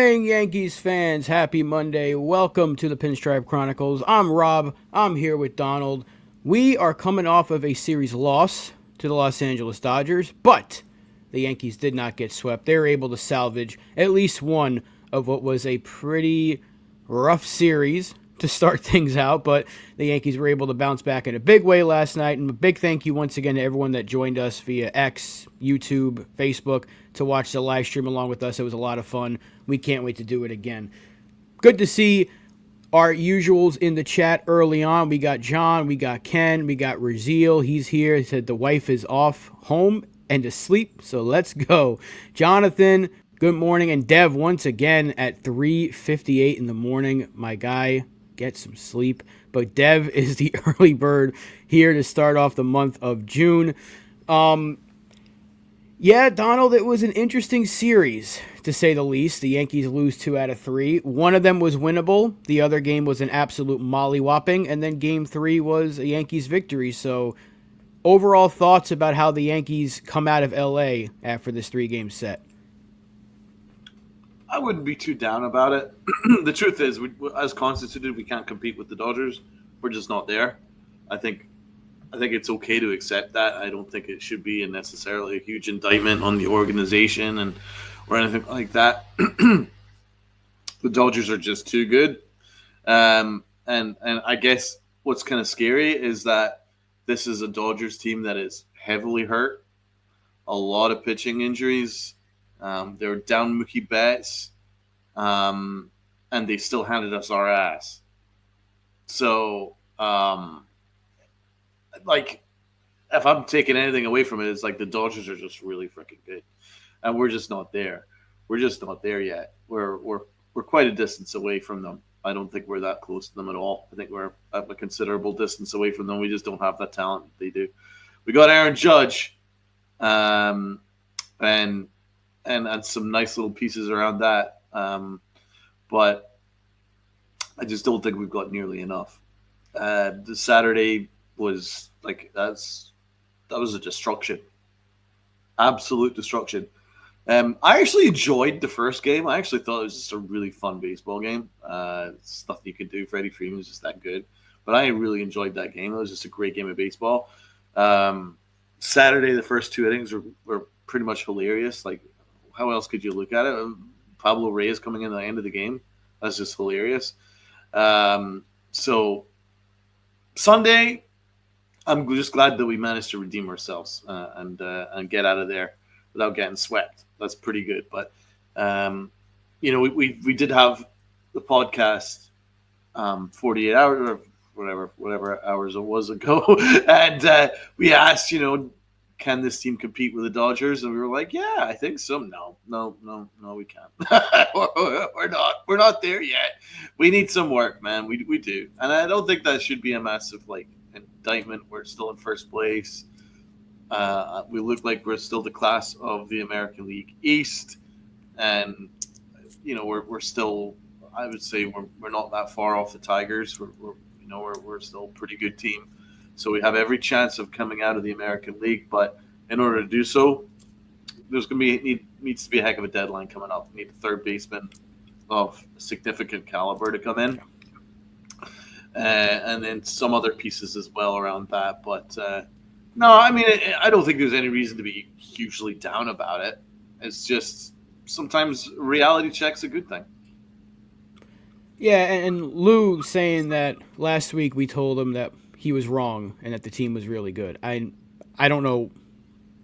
morning, Yankees fans. Happy Monday. Welcome to the Pinstripe Chronicles. I'm Rob. I'm here with Donald. We are coming off of a series loss to the Los Angeles Dodgers, but the Yankees did not get swept. They were able to salvage at least one of what was a pretty rough series to start things out, but the Yankees were able to bounce back in a big way last night. And a big thank you once again to everyone that joined us via X, YouTube, Facebook to watch the live stream along with us. It was a lot of fun. We can't wait to do it again. Good to see our usuals in the chat early on. We got John, we got Ken, we got Raziel. He's here. He said the wife is off home and asleep, so let's go. Jonathan, good morning. And Dev, once again at 3:58 in the morning. My guy, get some sleep. But Dev is the early bird here to start off the month of June. Yeah, Donald, it was an interesting series, to say the least. The Yankees lose 2 out of 3. One of them was winnable. The other game was an absolute mollywhopping. And then game 3 was a Yankees victory. So overall thoughts about how the Yankees come out of L.A. after this 3-game set? I wouldn't be too down about it. The truth is, as constituted, we can't compete with the Dodgers. We're just not there. I think it's okay to accept that. I don't think it should be necessarily a huge indictment on the organization or anything like that. The Dodgers are just too good. And I guess what's kind of scary is that this is a Dodgers team that is heavily hurt. A lot of pitching injuries. They were down Mookie Betts, and they still handed us our ass. So, if I'm taking anything away from it, it's like the Dodgers are just really freaking good, and we're just not there. We're just not there yet. We're quite a distance away from them. I don't think we're that close to them at all. I think we're at a considerable distance away from them. We just don't have that talent that they do. We got Aaron Judge, and some nice little pieces around that. But I just don't think we've got nearly enough. The Saturday was that was a destruction. Absolute destruction. I actually enjoyed the first game. I actually thought it was just a really fun baseball game. Stuff you could do. Freddie Freeman was just that good. But I really enjoyed that game. It was just a great game of baseball. Saturday, the first 2 innings were pretty much hilarious. How else could you look at it? Pablo Reyes coming in at the end of the game. That's just hilarious. So Sunday, I'm just glad that we managed to redeem ourselves and get out of there without getting swept. That's pretty good. But, we did have the podcast 48 hours or whatever hours it was ago. And we asked, can this team compete with the Dodgers? And we were like, yeah, I think so. No, we can't. We're not there yet. We need some work, man. We do. And I don't think that should be a massive indictment. We're still in first place. We look like we're still the class of the American League East. And, we're still, I would say we're not that far off the Tigers. We're still a pretty good team. So we have every chance of coming out of the American League, but in order to do so, there's going to needs to be a heck of a deadline coming up. We need a third baseman of significant caliber to come in, and then some other pieces as well around that. But no, I don't think there's any reason to be hugely down about it. It's just sometimes reality check's a good thing. Yeah, and Lou saying that last week we told him that he was wrong and that the team was really good. I don't know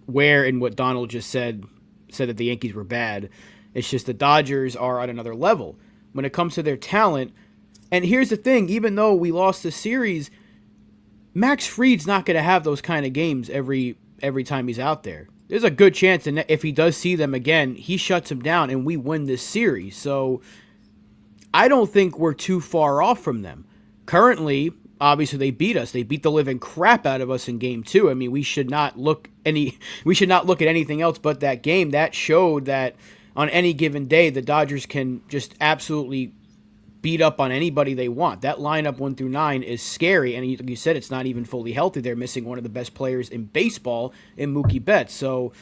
where in what Donald just said that the Yankees were bad. It's just the Dodgers are at another level when it comes to their talent. And here's the thing, even though we lost the series, Max Fried's not going to have those kind of games every time he's out there. There's a good chance that if he does see them again, he shuts them down and we win this series. So I don't think we're too far off from them. Currently, obviously they beat us. They beat the living crap out of us in game 2. I mean, we should not look at anything else but that game. That showed that on any given day, the Dodgers can just absolutely beat up on anybody they want. That lineup 1 through 9 is scary, and you said it's not even fully healthy. They're missing one of the best players in baseball in Mookie Betts. So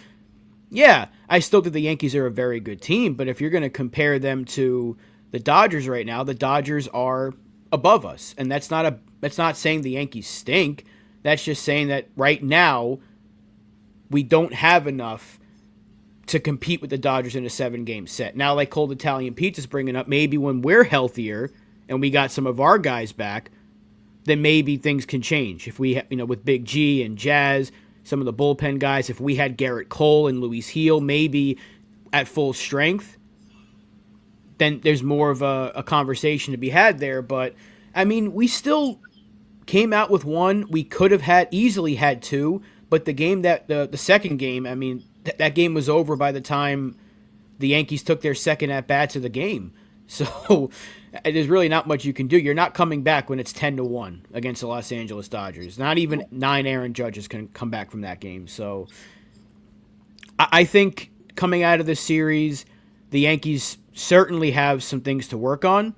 Yeah, I still think the Yankees are a very good team, but if you're going to compare them to the Dodgers right now, the Dodgers are above us, and that's not saying the Yankees stink. That's just saying that right now we don't have enough to compete with the Dodgers in a 7-game set. Now, like Cold Italian Pizza's bringing up, maybe when we're healthier and we got some of our guys back, then maybe things can change. If we, with Big G and Jazz, some of the bullpen guys, if we had Garrett Cole and Luis Heel, maybe at full strength, then there's more of a conversation to be had there. But I mean, we still came out with one. We could have easily had two, but the second game, I mean, that game was over by the time the Yankees took their second at bats of the game. So there's really not much you can do. You're not coming back when it's 10-1 against the Los Angeles Dodgers. Not even 9 Aaron Judges can come back from that game. So I think coming out of this series, the Yankees certainly have some things to work on,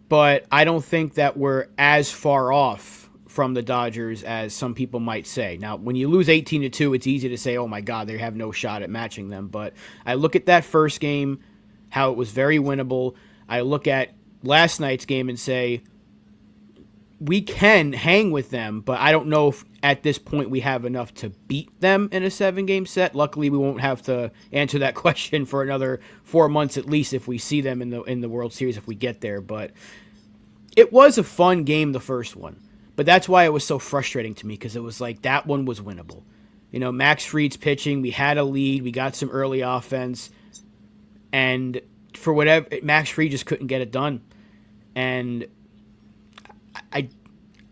but I don't think that we're as far off from the Dodgers as some people might say. Now, when you lose 18-2, it's easy to say, oh my God, they have no shot at matching them. But I look at that first game, how it was very winnable. I look at last night's game and say, we can hang with them, but I don't know if at this point we have enough to beat them in a 7-game set. Luckily, we won't have to answer that question for another 4 months at least if we see them in the World Series if we get there. But it was a fun game, the first one. But that's why it was so frustrating to me, because it was like that one was winnable. Max Fried's pitching. We had a lead. We got some early offense. And for whatever, Max Fried just couldn't get it done. And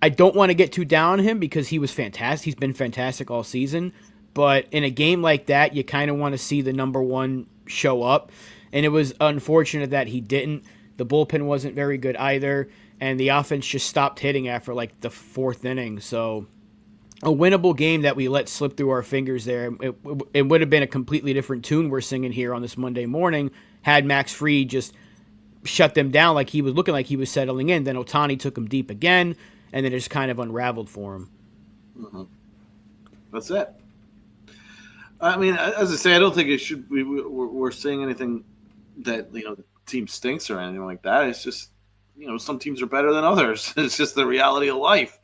I don't want to get too down on him because he was fantastic. He's been fantastic all season. But in a game like that, you kind of want to see the number one show up. And it was unfortunate that he didn't. The bullpen wasn't very good either. And the offense just stopped hitting after like the 4th inning. So a winnable game that we let slip through our fingers there. It would have been a completely different tune we're singing here on this Monday morning had Max Fried just shut them down like he was looking like he was settling in. Then Ohtani took him deep again, and then it just kind of unraveled for him. Mm-hmm. That's it. I mean, as I say, I don't think it should. We're saying anything that the team stinks or anything like that. It's just some teams are better than others. It's just the reality of life.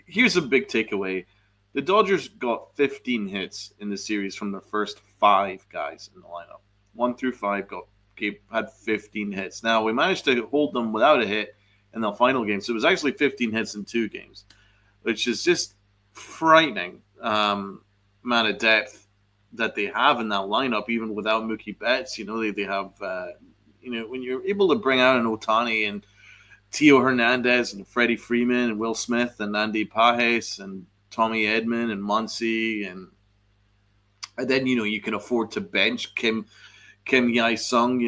Here's a big takeaway. The Dodgers got 15 hits in the series from the first 5 guys in the lineup. 1 through 5 had 15 hits. Now, we managed to hold them without a hit in the final game. So it was actually 15 hits in 2 games, which is just frightening amount of depth that they have in that lineup, even without Mookie Betts. They have, when you're able to bring out an Ohtani and Tio Hernandez and Freddie Freeman and Will Smith and Andy Pages and Tommy Edman and Muncy, and then you can afford to bench Kim Yae-sung.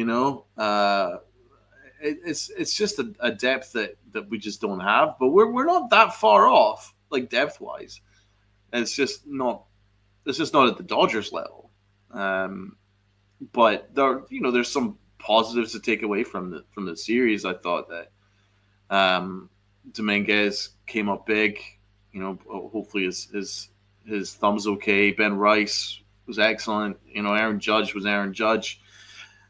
It's just a depth that we just don't have, but we're not that far off, like depth wise. It's just not at the Dodgers level. But there's some positives to take away from the series. I thought that Dominguez came up big. Hopefully his thumb's okay. Ben Rice was excellent. Aaron Judge was Aaron Judge,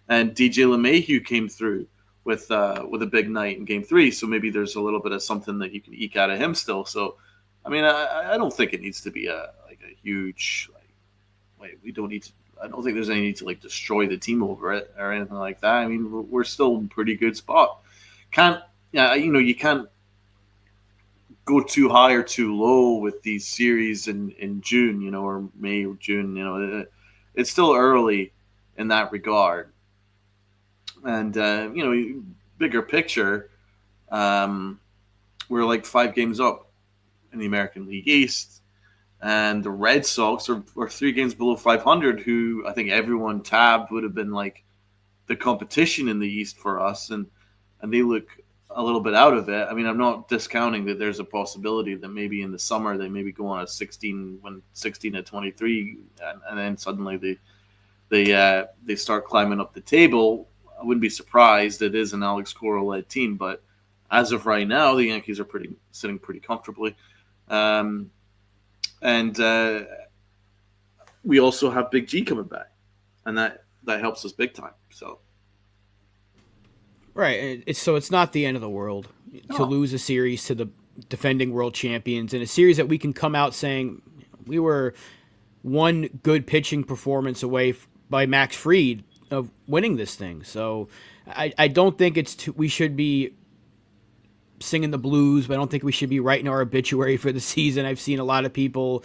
and DJ LeMahieu came through with a big night in Game 3. So maybe there's a little bit of something that you can eke out of him still. So, I mean, I don't think it needs to be a huge we don't need to. I don't think there's any need to destroy the team over it or anything like that. I mean, we're still in a pretty good spot. You can't go too high or too low with these series in June, or May or June. It's still early in that regard. And bigger picture, we're like 5 games up in the American League East. And the Red Sox are 3 games below 500, who I think everyone tabbed would have been like the competition in the East for us. And they look a little bit out of it. I mean, I'm not discounting that there's a possibility that maybe in the summer they maybe go on a 16-23, and then suddenly they start climbing up the table. I wouldn't be surprised. It is an Alex Cora-led team, but as of right now, the Yankees are sitting pretty comfortably. And we also have Big G coming back, and that helps us big time. So Right. It's not the end of the world to no, lose a series to the defending world champions, in a series that we can come out saying we were one good pitching performance away by Max Fried of winning this thing. So I don't think we should be singing the blues, but I don't think we should be writing our obituary for the season. I've seen a lot of people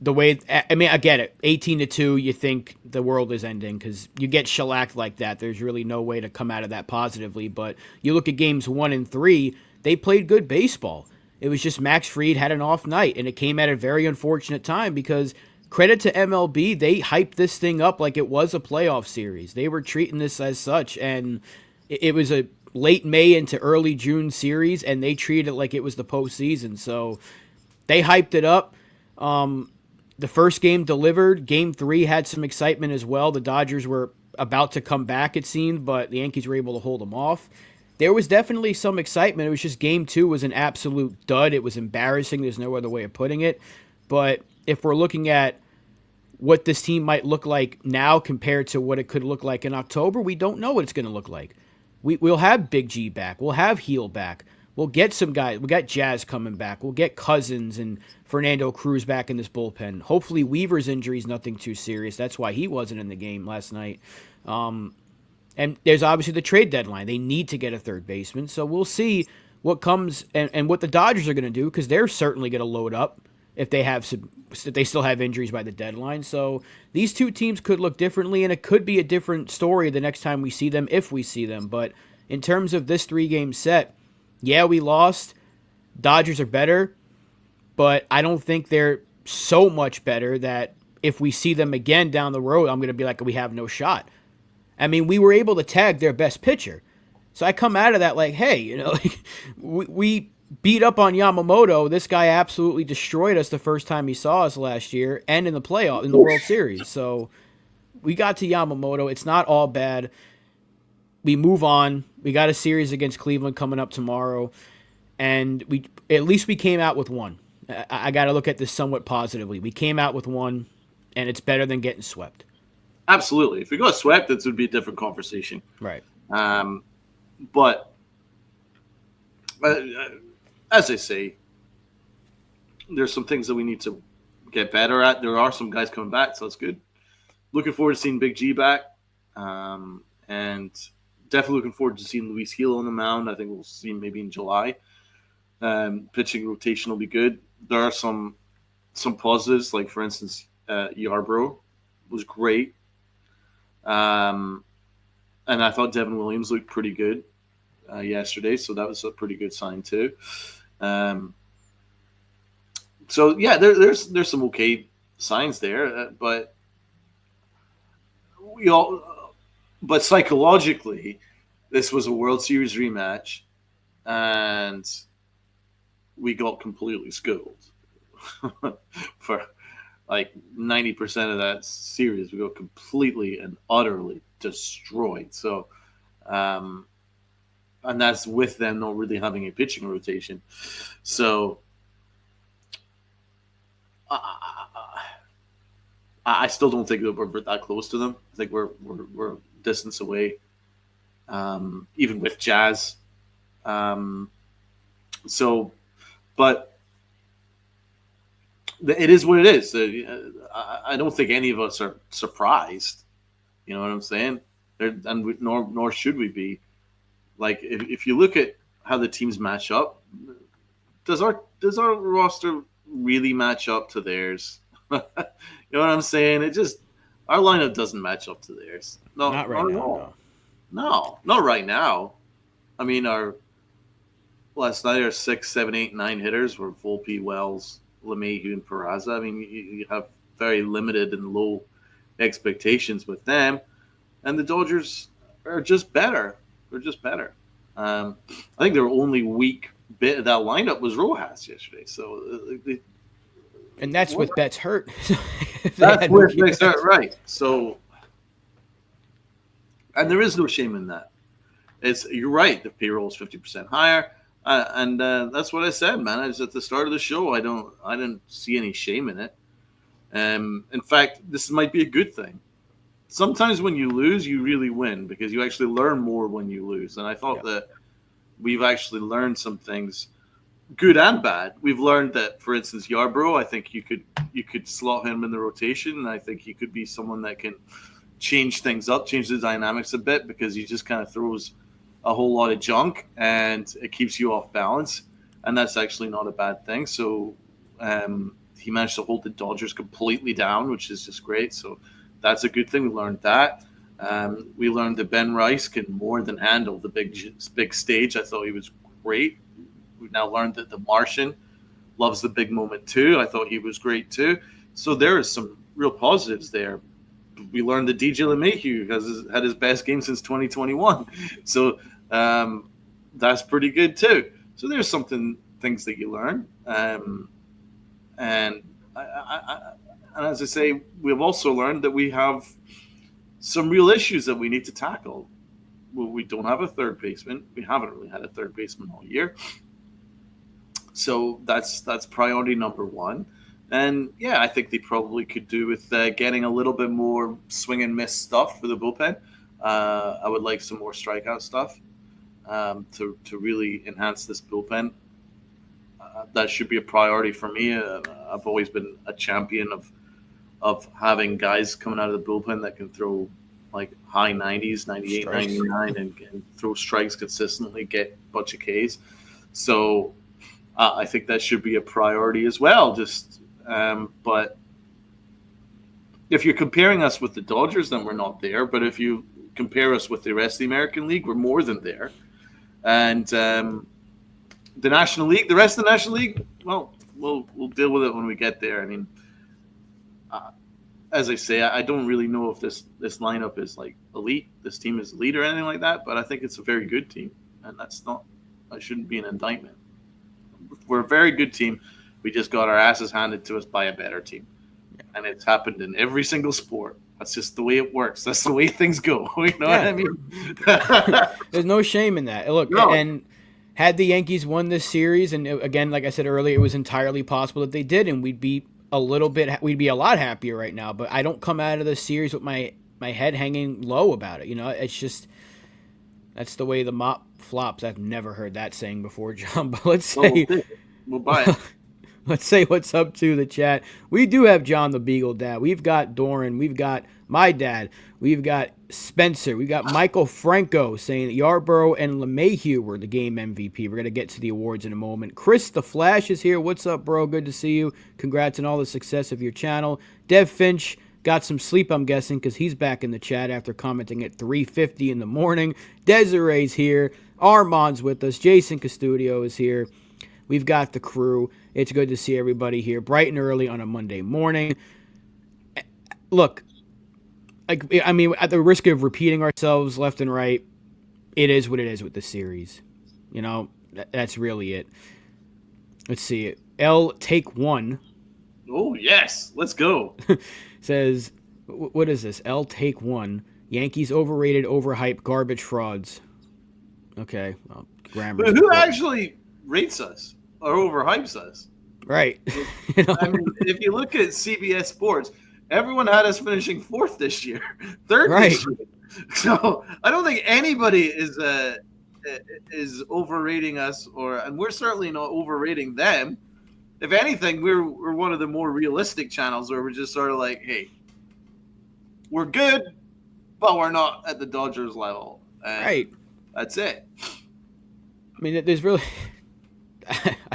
the way, I mean, I get it. 18-2, you think the world is ending because you get shellacked like that. There's really no way to come out of that positively. But you look at games 1 and 3, they played good baseball. It was just Max Fried had an off night, and it came at a very unfortunate time because credit to MLB, they hyped this thing up like it was a playoff series. They were treating this as such, and it was a late May into early June series, and they treated it like it was the postseason. So they hyped it up. The first game delivered. Game 3 had some excitement as well. The Dodgers were about to come back, it seemed, but the Yankees were able to hold them off. There was definitely some excitement. It was just game 2 was an absolute dud. It was embarrassing. There's no other way of putting it. But if we're looking at what this team might look like now compared to what it could look like in October, we don't know what it's going to look like. We'll have Big G back. We'll have Heel back. We'll get some guys. We got Jazz coming back. We'll get Cousins and Fernando Cruz back in this bullpen. Hopefully Weaver's injury is nothing too serious. That's why he wasn't in the game last night. And there's obviously the trade deadline. They need to get a third baseman. So we'll see what comes and what the Dodgers are going to do because they're certainly going to load up if they still have injuries by the deadline. So these two teams could look differently, and it could be a different story the next time we see them if we see them. But in terms of this 3-game set, yeah, we lost. Dodgers are better, but I don't think they're so much better that if we see them again down the road, I'm going to be like, we have no shot. I mean, we were able to tag their best pitcher. So I come out of that like, hey, like we beat up on Yamamoto. This guy absolutely destroyed us the first time he saw us last year and in the playoff, in the World Series. So we got to Yamamoto. It's not all bad. We move on. We got a series against Cleveland coming up tomorrow, and at least we came out with one. I got to look at this somewhat positively. We came out with one, and it's better than getting swept. absolutely. If we got swept, this would be a different conversation. Right. But as I say, there's some things that we need to get better at. There are some guys coming back, so it's good. Looking forward to seeing Big G back, and definitely looking forward to seeing Luis Gil on the mound. I think we'll see him maybe in July. Pitching rotation will be good. There are some positives, like for instance, Yarborough was great, and I thought Devin Williams looked pretty good yesterday, so that was a pretty good sign too. So yeah, there's some okay signs there, but but psychologically, this was a World Series rematch, and we got completely schooled for like 90% of that series. We got completely and utterly destroyed. So, and that's with them not really having a pitching rotation. So, I still don't think that we're that close to them. I think we're distance away, even with Jazz. But it is what it is. I don't think any of us are surprised. You know what I'm saying? Nor should we be. Like if you look at how the teams match up, does our roster really match up to theirs? You know what I'm saying? Our lineup doesn't match up to theirs. No, not right now. No, not right now. I mean, last night our 6, 7, 8, 9 hitters were Volpe, Wells, LeMahieu, and Peraza. I mean, you have very limited and low expectations with them, and the Dodgers are just better. They're just better. I think their only weak bit of that lineup was Rojas yesterday. So, and that's with Betts hurt. That's with Betts hurt, right? So, and there is no shame in that. You're right. The payroll is 50% higher. And that's what I said, man. I was at the start of the show. I didn't see any shame in it. In fact, this might be a good thing. Sometimes when you lose, you really win because you actually learn more when you lose. And I thought that we've actually learned some things, good and bad. We've learned that, for instance, Yarborough, I think you could slot him in the rotation, and I think he could be someone that can change things up, change the dynamics a bit, because he just kind of throws a whole lot of junk and it keeps you off balance, and that's actually not a bad thing. So he managed to hold the Dodgers completely down, which is just great. So that's a good thing. We learned that. We learned that Ben Rice can more than handle the big stage. I thought he was great. We've now learned that the Martian loves the big moment too. I thought he was great too. So there is some real positives there. We learned that DJ LeMahieu has had his best game since 2021. So that's pretty good too. So there's things that you learn. And as I say, we've also learned that we have some real issues that we need to tackle. Well, we don't have a third baseman. We haven't really had a third baseman all year. So that's priority number one. And yeah, I think they probably could do with getting a little bit more swing and miss stuff for the bullpen. I would like some more strikeout stuff to really enhance this bullpen. That should be a priority for me. I've always been a champion of having guys coming out of the bullpen that can throw like high 90s, 98, strikes. 99, and throw strikes consistently, get a bunch of Ks. So I think that should be a priority as well. But if you're comparing us with the Dodgers, then we're not there. But if you compare us with the rest of the American League, we're more than there. And the National League, the rest of the National League, well, we'll deal with it when we get there. I mean, as I say, I don't really know if this lineup is like elite. This team is elite or anything like that. But I think it's a very good team, and that shouldn't be an indictment. We're a very good team. We just got our asses handed to us by a better team. And it's happened in every single sport. That's just the way it works. That's the way things go. You know what I mean? There's no shame in that. Look, and had the Yankees won this series, and again, like I said earlier, it was entirely possible that they did, and we'd be a lot happier right now. But I don't come out of this series with my head hanging low about it. You know, it's just that's the way the mop flops. I've never heard that saying before, John. But let's say we'll buy it. Let's say what's up to the chat. We do have John the Beagle Dad. We've got Doran. We've got my dad. We've got Spencer. We've got Michael Franco saying that Yarborough and LeMahieu were the game MVP. We're going to get to the awards in a moment. Chris the Flash is here. What's up, bro? Good to see you. Congrats on all the success of your channel. Dev Finch got some sleep, I'm guessing, because he's back in the chat after commenting at 3:50 in the morning. Desiree's here. Armand's with us. Jason Custodio is here. We've got the crew. It's good to see everybody here bright and early on a Monday morning. Look, I mean, at the risk of repeating ourselves left and right, it is what it is with the series. You know, that's really it. Let's see. L Take One. Oh, yes. Let's go. Says, what is this? L Take One. Yankees overrated, overhyped, garbage frauds. Okay. Well, grammar. But who actually rates us or overhypes us? Right. You know? I mean, if you look at CBS Sports, everyone had us finishing fourth this year, third this year. So I don't think anybody is overrating us, and we're certainly not overrating them. If anything, we're one of the more realistic channels where we're just sort of like, hey, we're good, but we're not at the Dodgers level. And right. That's it. I mean, there's really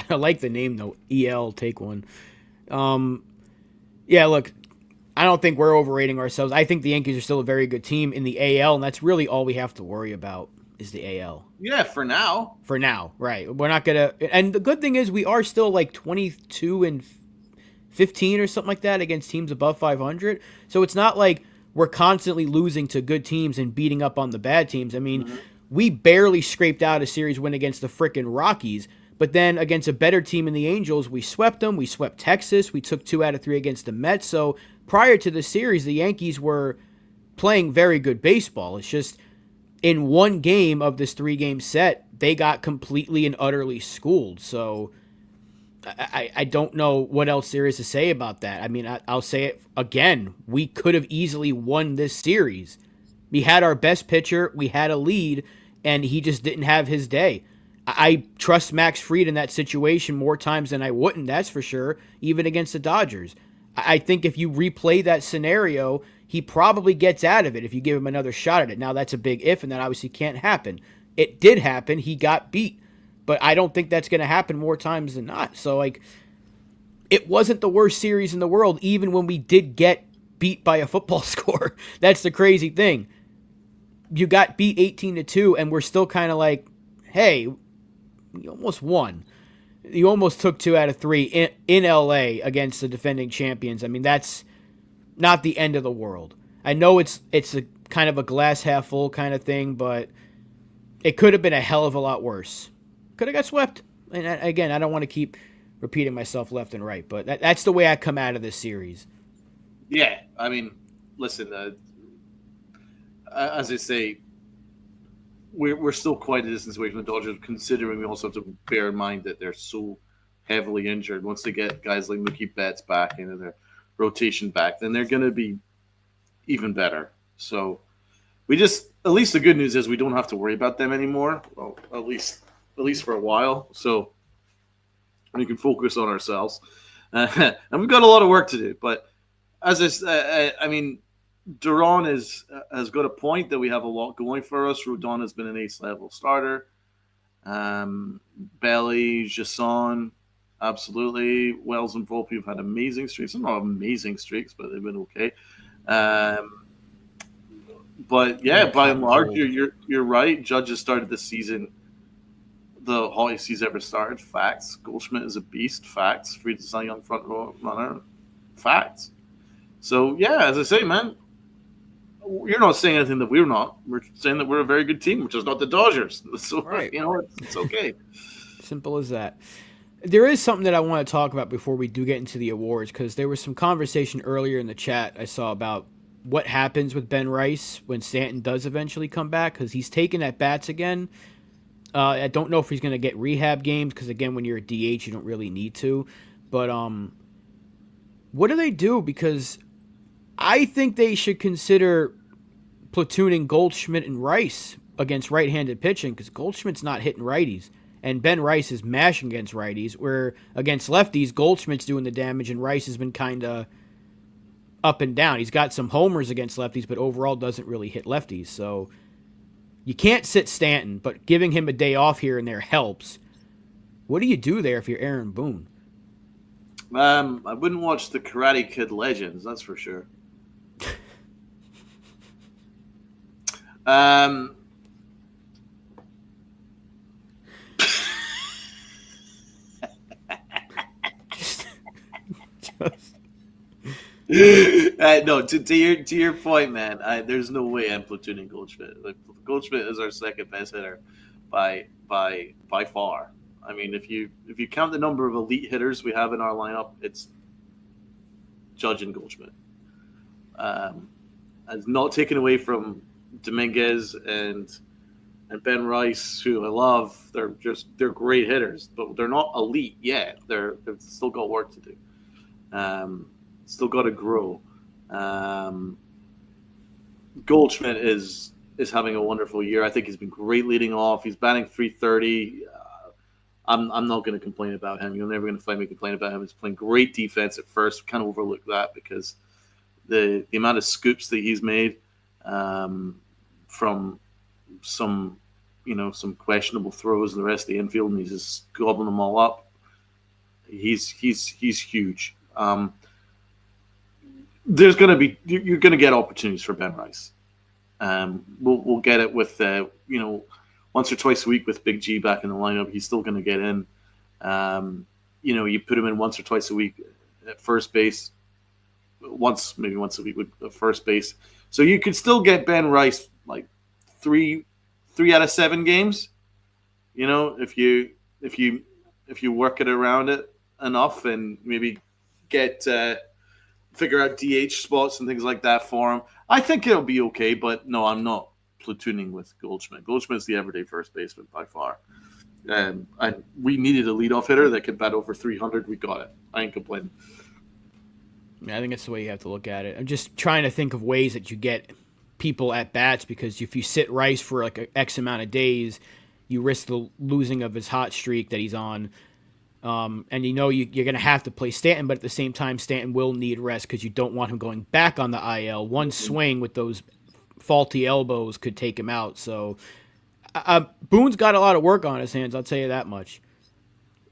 I like the name though. EL Take One. Yeah, look, I don't think we're overrating ourselves. I think the Yankees are still a very good team in the AL, and that's really all we have to worry about is the AL. Yeah, for now. For now, right. We're not going to – and the good thing is we are still like 22-15 or something like that against teams above 500. So it's not like we're constantly losing to good teams and beating up on the bad teams. I mean, we barely scraped out a series win against the frickin' Rockies. But then against a better team in the Angels, we swept them. We swept Texas. We took 2 out of 3 against the Mets. So prior to the series, the Yankees were playing very good baseball. It's just in one game of this 3-game set, they got completely and utterly schooled. So I don't know what else there is to say about that. I mean, I'll say it again. We could have easily won this series. We had our best pitcher, we had a lead, and he just didn't have his day. I trust Max Fried in that situation more times than I wouldn't, that's for sure, even against the Dodgers. I think if you replay that scenario, he probably gets out of it if you give him another shot at it. Now, that's a big if, and that obviously can't happen. It did happen. He got beat. But I don't think that's going to happen more times than not. So, like, it wasn't the worst series in the world, even when we did get beat by a football score. That's the crazy thing. You got beat 18-2, and we're still kind of like, hey, you almost won. You almost took 2 out of 3 in LA against the defending champions. I mean, that's not the end of the world. I know it's a kind of a glass half full kind of thing, but it could have been a hell of a lot worse. Could have got swept. And again, I don't want to keep repeating myself left and right, but that's the way I come out of this series. Yeah, I mean, listen, as I say, we're still quite a distance away from the Dodgers, considering we also have to bear in mind that they're so heavily injured. Once they get guys like Mookie Betts back into their rotation back, then they're going to be even better. So we just, at least the good news is we don't have to worry about them anymore. Well, at least for a while. So we can focus on ourselves. And we've got a lot of work to do. But as I mean, Duran has got a point that we have a lot going for us. Rodon has been an ace-level starter. Belly, Jasson, absolutely. Wells and Volpe have had amazing streaks. Not amazing streaks, but they've been okay. But yeah, by and large, you're right. Judge has started the season the hottest he's ever started. Facts. Goldschmidt is a beast. Facts. Fried is a young front row runner. Facts. So yeah, as I say, man, you're not saying anything that we're not. We're saying that we're a very good team, which is not the Dodgers. So Right. it's okay. Simple as that. There is something that I want to talk about before we do get into the awards, because there was some conversation earlier in the chat I saw about what happens with Ben Rice when Stanton does eventually come back, because he's taking at bats again. I don't know if he's going to get rehab games, because again, when you're a DH, you don't really need to. But what do they do? Because I think they should consider platooning Goldschmidt and Rice against right-handed pitching, because Goldschmidt's not hitting righties, and Ben Rice is mashing against righties, where against lefties, Goldschmidt's doing the damage, and Rice has been kind of up and down. He's got some homers against lefties, but overall doesn't really hit lefties. So you can't sit Stanton, but giving him a day off here and there helps. What do you do there if you're Aaron Boone? I wouldn't watch the Karate Kid Legends, that's for sure. No, to your point, man. There's no way I'm platooning Goldschmidt. Like, Goldschmidt is our second best hitter by far. I mean, if you count the number of elite hitters we have in our lineup, it's Judge and Goldschmidt. It's not taken away from Dominguez and Ben Rice, who I love. They're great hitters, but they're not elite yet. They've still got work to do. Still got to grow. Goldschmidt is having a wonderful year. I think he's been great leading off. He's batting .330. I'm not going to complain about him. You're never going to find me complain about him. He's playing great defense at first. Kind of overlook that because the amount of scoops that he's made from some questionable throws in the rest of the infield, and he's just gobbling them all up. He's huge. You're going to get opportunities for Ben Rice. We'll get it with once or twice a week with Big G back in the lineup. He's still going to get in. You put him in once or twice a week at first base, maybe once a week with first base. So you could still get Ben Rice like three out of 7 games. If you work it around it enough and maybe figure out DH spots and things like that for him. I think it'll be okay, but no, I'm not platooning with Goldschmidt. Goldschmidt's the everyday first baseman by far. And we needed a leadoff hitter that could bat over 300. We got it. I ain't complaining. I think that's the way you have to look at it. I'm just trying to think of ways that you get people at bats, because if you sit Rice for like an X amount of days, you risk the losing of his hot streak that he's on. And you're going to have to play Stanton, but at the same time, Stanton will need rest because you don't want him going back on the IL. One swing with those faulty elbows could take him out. So Boone's got a lot of work on his hands, I'll tell you that much.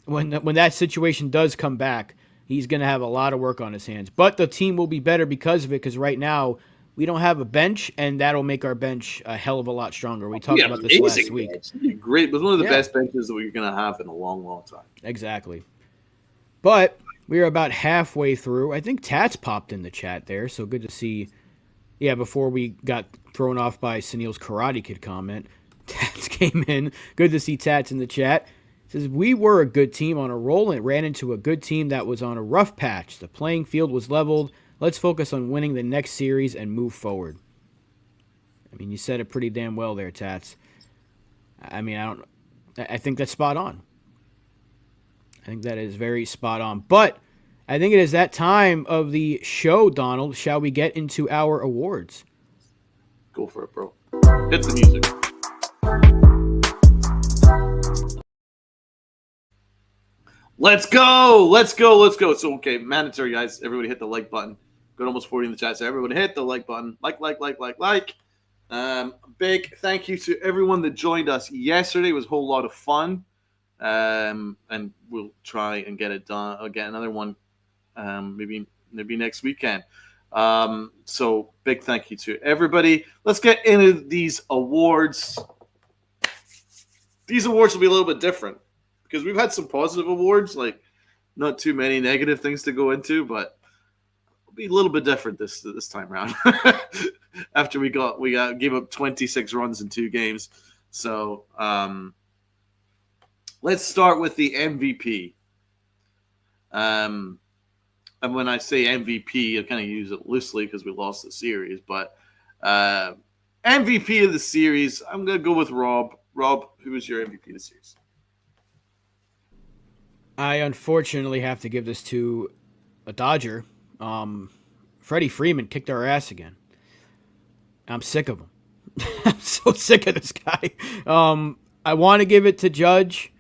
When that situation does come back, he's going to have a lot of work on his hands. But the team will be better because of it, because right now we don't have a bench, and that'll make our bench a hell of a lot stronger. We talked about this last week. Great. It was one of the best benches that we're going to have in a long, long time. Exactly. But we are about halfway through. I think Tats popped in the chat there, so good to see. Yeah, before we got thrown off by Sunil's Karate Kid comment, Tats came in. Good to see Tats in the chat. Says, we were a good team on a roll and ran into a good team that was on a rough patch. The playing field was leveled. Let's focus on winning the next series and move forward. I mean, you said it pretty damn well there, Tats. I mean, I think that's spot on. I think that is very spot on. But I think it is that time of the show, Donald. Shall we get into our awards? Go for it, bro. Hit the music. Let's go. So, okay, mandatory, guys. Everybody hit the like button. Got almost 40 in the chat, so everyone hit the like button. Like. Big thank you to everyone that joined us yesterday. It was a whole lot of fun. And we'll try and get it done. I'll get another one maybe next weekend. So big thank you to everybody. Let's get into these awards. These awards will be a little bit different because we've had some positive awards, like not too many negative things to go into, but it'll be a little bit different this time around. After we gave up 26 runs in 2 games. So let's start with the MVP. And when I say MVP, I kind of use it loosely because we lost the series. But MVP of the series, I'm going to go with Rob. Rob, who was your MVP of the series? I unfortunately have to give this to a Dodger. Freddie Freeman kicked our ass again. I'm sick of him. I'm so sick of this guy. I want to give it to Judge,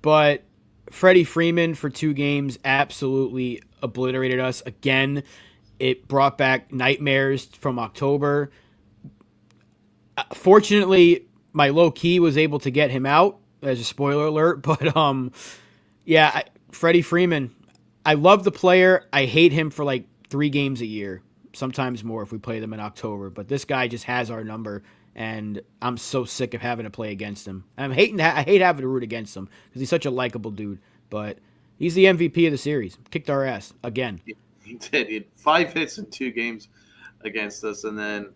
but Freddie Freeman for 2 games absolutely obliterated us again. It brought back nightmares from October. Fortunately, my low key was able to get him out as a spoiler alert, but Freddie Freeman, I love the player. I hate him for like 3 games a year, sometimes more if we play them in October, but this guy just has our number. And I'm so sick of having to play against him. I hate having to root against him because he's such a likable dude. But he's the MVP of the series. Kicked our ass again. He did. He had 5 hits in 2 games against us, and then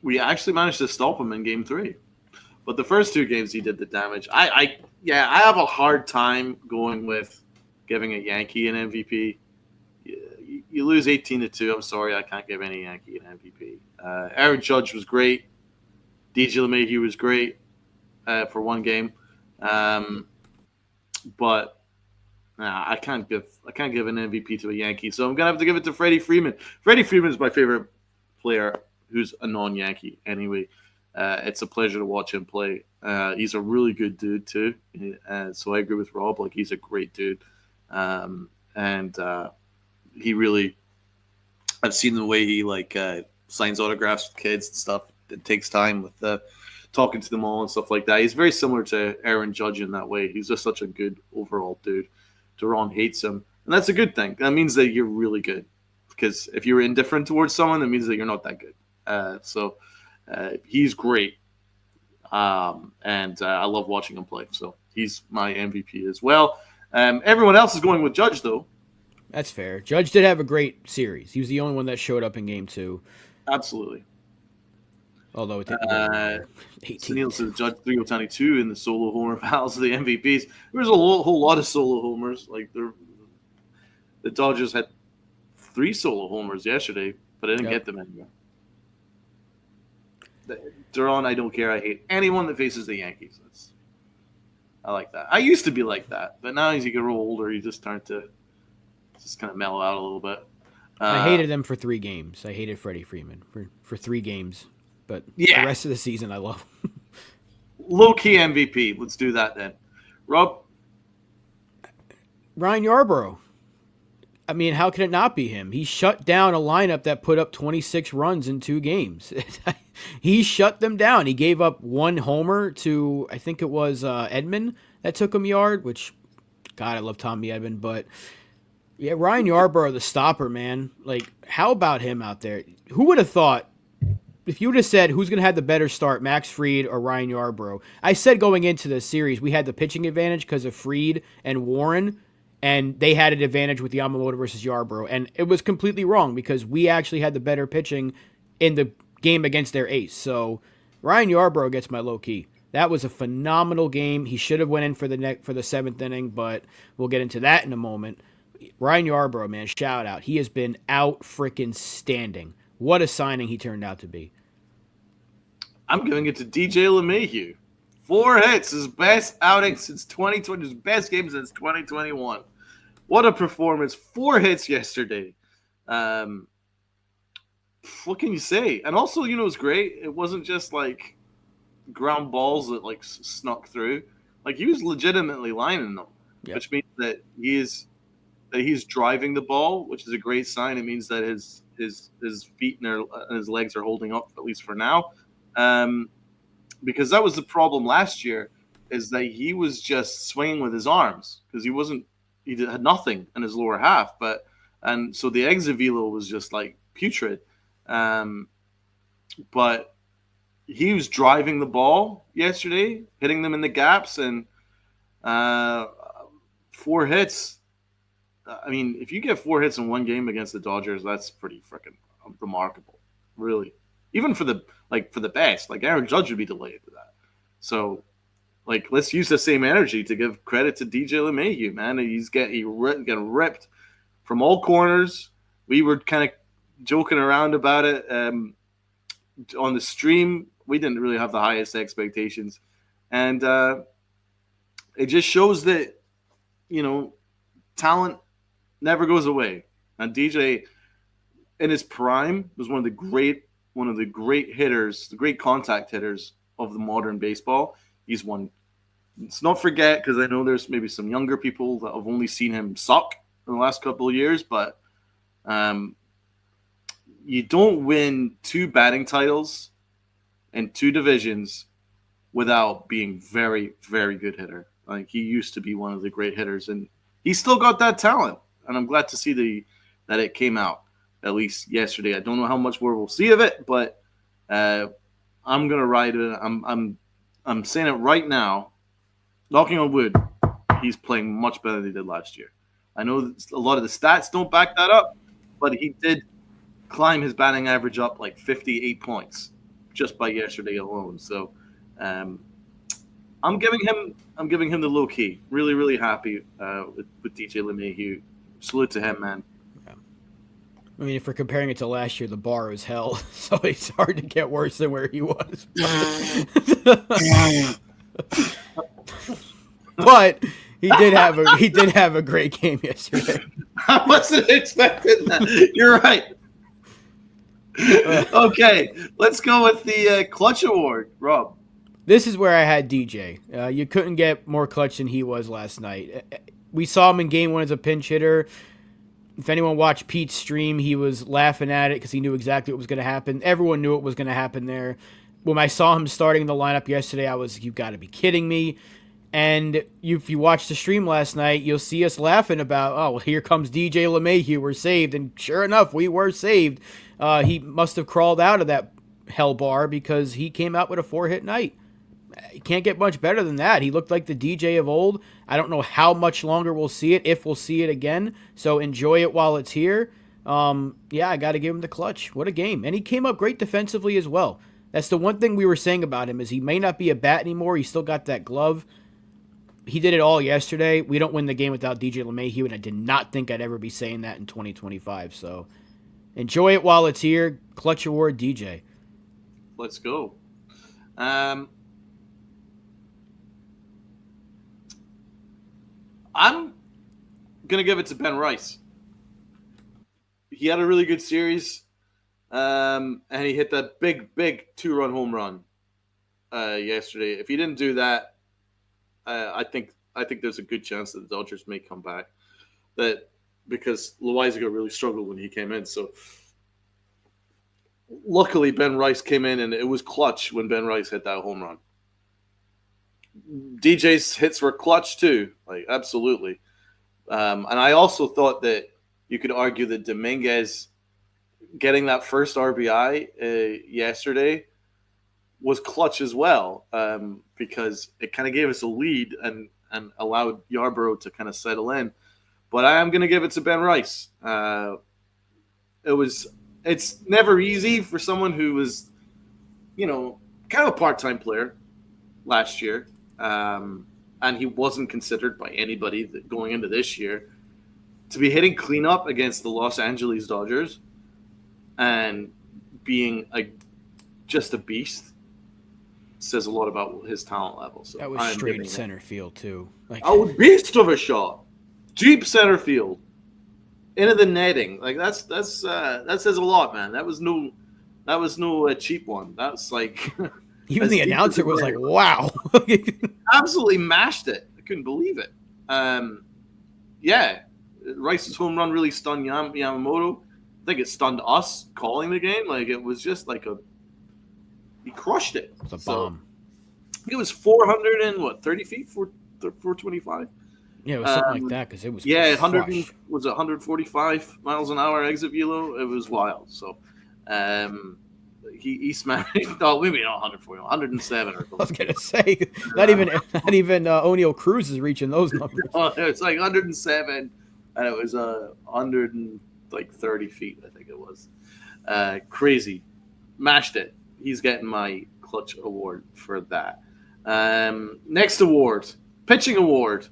we actually managed to stop him in Game 3. But the first 2 games he did the damage. I have a hard time going with giving a Yankee an MVP. You lose 18-2. I'm sorry, I can't give any Yankee an MVP. Aaron Judge was great. DJ LeMahieu was great for 1 game, but I can't give an MVP to a Yankee. So I'm gonna have to give it to Freddie Freeman. Freddie Freeman is my favorite player who's a non-Yankee. Anyway, it's a pleasure to watch him play. He's a really good dude too. So I agree with Rob. Like, he's a great dude, and he really. I've seen the way he signs autographs with kids and stuff. It takes time with talking to them all and stuff like that. He's very similar to Aaron Judge in that way. He's just such a good overall dude. Duran hates him, and that's a good thing. That means that you're really good. Because if you're indifferent towards someone, that means that you're not that good. So he's great, and I love watching him play. So he's my MVP as well. Everyone else is going with Judge, though. That's fair. Judge did have a great series. He was the only one that showed up in Game 2. Absolutely. Although it didn't. Sunil says Judge 302 in the solo homer vows of the MVPs. There's a whole lot of solo homers. Like the Dodgers had 3 solo homers yesterday, but I didn't get them anywhere. Duran, I don't care. I hate anyone that faces the Yankees. I like that. I used to be like that, but now as you get a little older, you just start to just kind of mellow out a little bit. I hated him for 3 games. I hated Freddie Freeman for 3 games, but the Yeah, rest of the season I love him. low key MVP. Let's do that then. Rob, Ryan Yarborough. I mean, how can it not be him? He shut down a lineup that put up 26 runs in 2 games. He shut them down. He gave up 1 homer to, I think it was Edman that took him yard, which, God, I love Tommy Edman. But, yeah, Ryan Yarborough, the stopper, man. Like, how about him out there? Who would have thought, if you would have said who's going to have the better start, Max Fried or Ryan Yarborough? I said going into the series we had the pitching advantage because of Fried and Warren, and they had an advantage with Yamamoto versus Yarborough. And it was completely wrong because we actually had the better pitching in the game against their ace. So Ryan Yarborough gets my low key. That was a phenomenal game. He should have went in for the 7th inning, but we'll get into that in a moment. Ryan Yarborough, man, shout out. He has been out freaking standing. What a signing he turned out to be. I'm giving it to DJ LeMahieu. 4 hits, his best outing since 2020, his best game since 2021. What a performance. 4 hits yesterday. What can you say? And also, it was great. It wasn't just like ground balls that like snuck through. Like he was legitimately lining them, Yep. which means that he's driving the ball, which is a great sign. It means that his feet and his legs are holding up, at least for now. Because that was the problem last year, is that he was just swinging with his arms because he had nothing in his lower half. And so the exit velo was just like putrid. But he was driving the ball yesterday, hitting them in the gaps, and 4 hits. I mean, if you get 4 hits in one game against the Dodgers, that's pretty freaking remarkable, really. Even for the best, like Aaron Judge would be delighted with that. So, like, let's use the same energy to give credit to DJ LeMahieu, man. He's getting ripped from all corners. We were kind of joking around about it on the stream. We didn't really have the highest expectations, and it just shows that talent never goes away. And DJ, in his prime, was one of the great hitters, the great contact hitters of the modern baseball. He's one. Let's not forget, because I know there's maybe some younger people that have only seen him suck in the last couple of years, but you don't win 2 batting titles in 2 divisions without being very, very good hitter. Like he used to be one of the great hitters, and he's still got that talent. And I'm glad to see that it came out at least yesterday. I don't know how much more we'll see of it, but I'm gonna ride it. I'm saying it right now, knocking on wood. He's playing much better than he did last year. I know a lot of the stats don't back that up, but he did climb his batting average up like 58 points just by yesterday alone. So I'm giving him the low key. Really, really happy with DJ LeMahieu. Salute to him, man. Yeah. I mean, if we're comparing it to last year, the bar was hell, so it's hard to get worse than where he was. But he did have a great game yesterday. I wasn't expecting that. You're right. Okay, let's go with the Clutch Award, Rob. This is where I had DJ. You couldn't get more clutch than he was last night. We saw him in game 1 as a pinch hitter. If anyone watched Pete's stream, he was laughing at it because he knew exactly what was going to happen. Everyone knew what was going to happen there. When I saw him starting the lineup yesterday, I was, you've got to be kidding me. And if you watched the stream last night, you'll see us laughing about, oh, well, here comes DJ LeMahieu. We're saved. And sure enough, we were saved. He must have crawled out of that hell bar because he came out with a 4-hit night. You can't get much better than that. He looked like the DJ of old. I don't know how much longer we'll see it, if we'll see it again. So enjoy it while it's here. Yeah, I got to give him the clutch. What a game. And he came up great defensively as well. That's the one thing we were saying about him is he may not be a bat anymore. He still got that glove. He did it all yesterday. We don't win the game without DJ LeMahieu, and I did not think I'd ever be saying that in 2025. So enjoy it while it's here. Clutch Award, DJ. Let's go. Um, I'm gonna give it to Ben Rice. He had a really good series, and he hit that big 2-run home run yesterday. If he didn't do that, I think there's a good chance that the Dodgers may come back. That because Loizaga really struggled when he came in. So luckily Ben Rice came in and it was clutch when Ben Rice hit that home run. DJ's hits were clutch too, like absolutely. And I also thought that you could argue that Dominguez getting that first RBI yesterday was clutch as well, because it kind of gave us a lead and allowed Yarborough to kind of settle in. But I am going to give it to Ben Rice. It's never easy for someone who was, kind of a part-time player last year, and he wasn't considered by anybody going into this year to be hitting cleanup against the Los Angeles Dodgers and being just a beast says a lot about his talent level. So That was straight center field too. Like, beast of a shot, deep center field, into the netting. Like that says a lot, man. That was no cheap one. That's like even the announcer was like, "Wow!" Absolutely mashed it. I couldn't believe it. Yeah, Rice's home run really stunned Yamamoto. I think it stunned us calling the game. Like it was just like he crushed it. It was a bomb. It was 430 feet, 425. Yeah, it was something like that because it was 145 miles an hour exit velo. It was wild. So, he smashed. No, maybe not 140, 107 or something. I was gonna say not even O'Neal Cruz is reaching those numbers. It's like 107, and it was 130 feet. I think it was crazy. Mashed it. He's getting my clutch award for that. Next award, pitching award.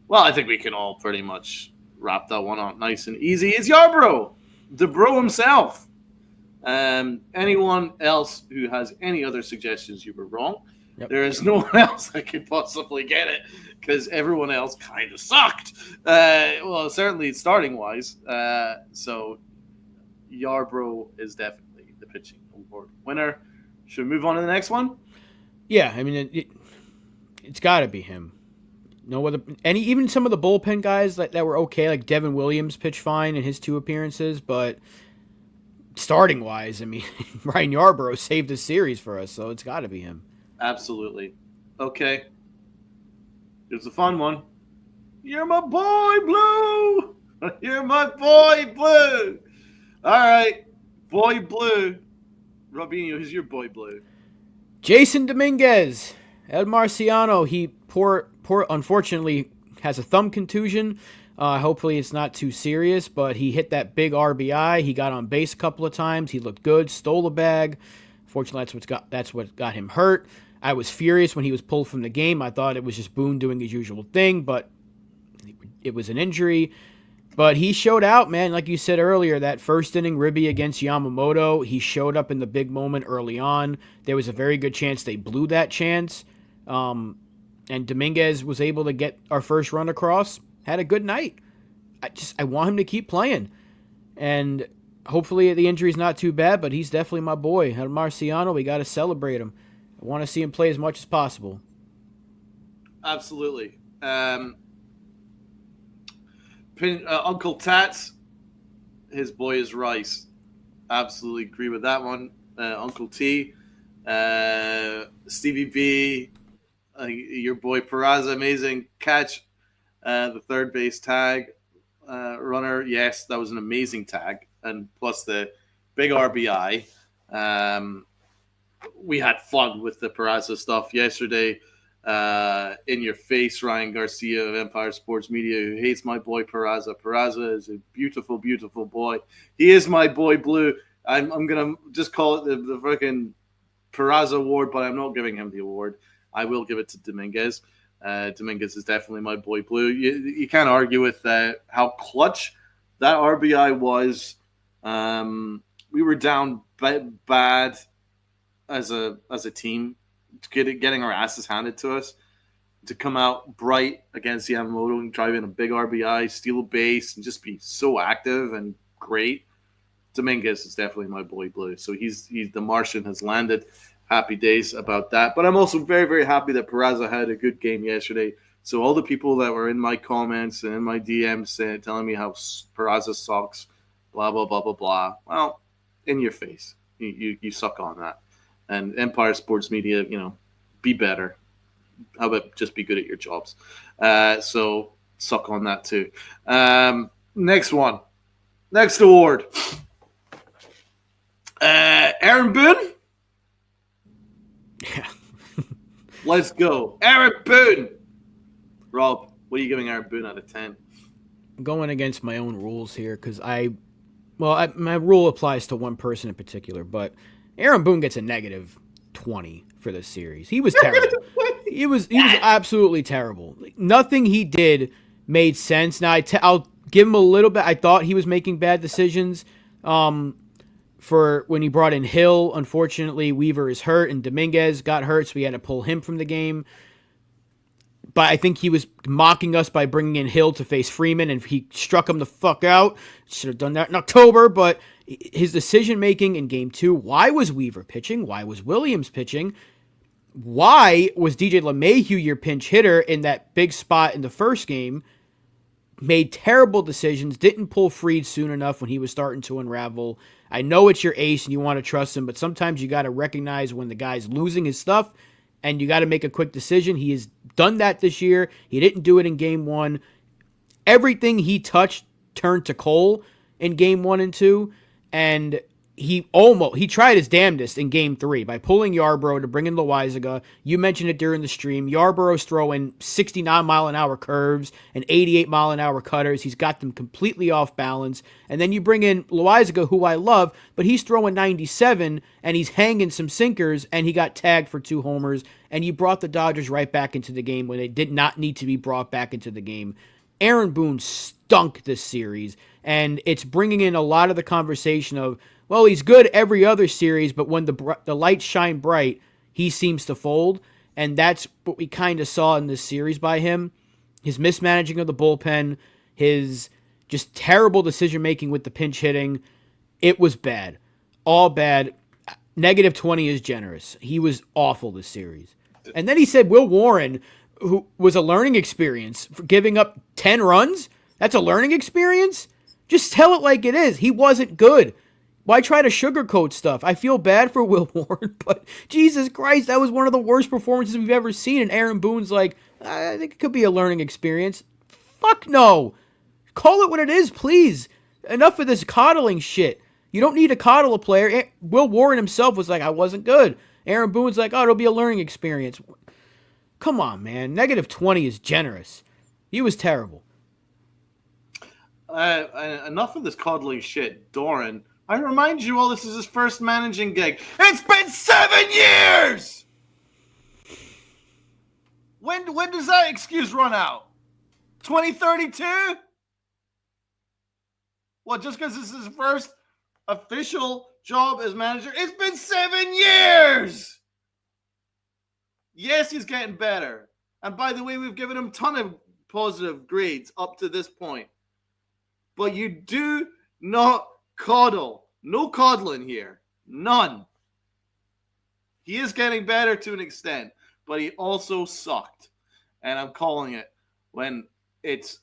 Well, I think we can all pretty much wrap that one up nice and easy. It's Yarborough, the bro himself. Anyone else who has any other suggestions, you were wrong. Yep. There is no one else that could possibly get it because everyone else kind of sucked. Well, certainly starting wise. So Yarborough is definitely the pitching award winner. Should we move on to the next one? Yeah, I mean it's got to be him. No other, and even some of the bullpen guys that were okay, like Devin Williams pitched fine in his 2 appearances, but starting wise, I mean, Ryan Yarborough saved the series for us, so it's got to be him. Absolutely. Okay. Here's a fun one. You're my boy, Blue. You're my boy, Blue. All right, boy, Blue. Robinho, who's your boy, Blue? Jason Dominguez. El Marciano, he poor unfortunately has a thumb contusion. Hopefully it's not too serious, but he hit that big RBI. He got on base a couple of times. He looked good, stole the bag. Fortunately, that's what got him hurt. I was furious when he was pulled from the game. I thought it was just Boone doing his usual thing, but it was an injury. But he showed out, man. Like you said earlier, that first inning ribby against Yamamoto, he showed up in the big moment early on. There was a very good chance they blew that chance. And Dominguez was able to get our first run across. Had a good night. I want him to keep playing. And hopefully the injury's not too bad, but he's definitely my boy. El Marciano, we got to celebrate him. I want to see him play as much as possible. Absolutely. Uncle Tats, his boy is Rice. Absolutely agree with that one. Uncle T, Stevie B, your boy Peraza, amazing catch. The third base tag runner, yes, that was an amazing tag. And plus the big RBI. We had fun with the Peraza stuff yesterday. In your face, Ryan Garcia of Empire Sports Media, who hates my boy Peraza. Peraza is a beautiful, beautiful boy. He is my boy Blue. I'm gonna just call it the freaking Peraza Award, but I'm not giving him the award. I will give it to Dominguez. Dominguez is definitely my boy Blue. You can't argue with how clutch that RBI was. We were down bad. as a team, getting our asses handed to us, to come out bright against Yamamoto and drive in a big RBI, steal a base, and just be so active and great. Dominguez is definitely my boy blue. So he's the Martian has landed. Happy days about that. But I'm also very, very happy that Peraza had a good game yesterday. So all the people that were in my comments and in my DMs telling me how Peraza sucks, blah, blah, blah, blah, blah. Well, in your face. You suck on that. And Empire Sports Media, be better. How about just be good at your jobs? So suck on that too. Next one. Next award. Aaron Boone? Yeah. Let's go. Aaron Boone! Rob, what are you giving Aaron Boone out of 10? I'm going against my own rules here because my rule applies to one person in particular, but Aaron Boone gets a negative 20 for this series. He was terrible. He was absolutely terrible. Nothing he did made sense. Now, I'll give him a little bit. I thought he was making bad decisions for when he brought in Hill. Unfortunately, Weaver is hurt and Dominguez got hurt, so we had to pull him from the game. But I think he was mocking us by bringing in Hill to face Freeman, and he struck him the fuck out. Should have done that in October, but his decision-making in Game 2, why was Weaver pitching? Why was Williams pitching? Why was DJ LeMahieu your pinch hitter in that big spot in the first game? Made terrible decisions, didn't pull Fried soon enough when he was starting to unravel. I know it's your ace and you want to trust him, but sometimes you got to recognize when the guy's losing his stuff and you got to make a quick decision. He has done that this year. He didn't do it in Game 1. Everything he touched turned to coal in Game 1 and 2, and he tried his damnedest in Game 3 by pulling Yarborough to bring in Loizaga. You mentioned it during the stream. Yarborough's throwing 69-mile-an-hour curves and 88-mile-an-hour cutters. He's got them completely off balance. And then you bring in Loizaga, who I love, but he's throwing 97, and he's hanging some sinkers, and he got tagged for 2 homers, and you brought the Dodgers right back into the game when they did not need to be brought back into the game. Aaron Boone stunk this series, and it's bringing in a lot of the conversation of, well, he's good every other series, but when the lights shine bright, he seems to fold, and that's what we kind of saw in this series by him. His mismanaging of the bullpen, his just terrible decision-making with the pinch hitting, it was bad. All bad. Negative 20 is generous. He was awful this series. And then he said Will Warren, who was a learning experience for giving up 10 runs, that's a learning experience? Just tell it like it is. He wasn't good. Why try to sugarcoat stuff? I feel bad for Will Warren, but Jesus Christ, that was one of the worst performances we've ever seen. And Aaron Boone's like, I think it could be a learning experience. Fuck no. Call it what it is, please. Enough of this coddling shit. You don't need to coddle a player. Will Warren himself was like, I wasn't good. Aaron Boone's like, oh, it'll be a learning experience. Come on, man. Negative 20 is generous. He was terrible. Enough of this coddling shit, Doran. I remind you all, this is his first managing gig. It's been 7 years! When does that excuse run out? 2032? Well, just because this is his first official job as manager, it's been 7 years! Yes, he's getting better. And by the way, we've given him a ton of positive grades up to this point. But you do not coddle. No coddling here. None. He is getting better to an extent, but he also sucked. And I'm calling it when it's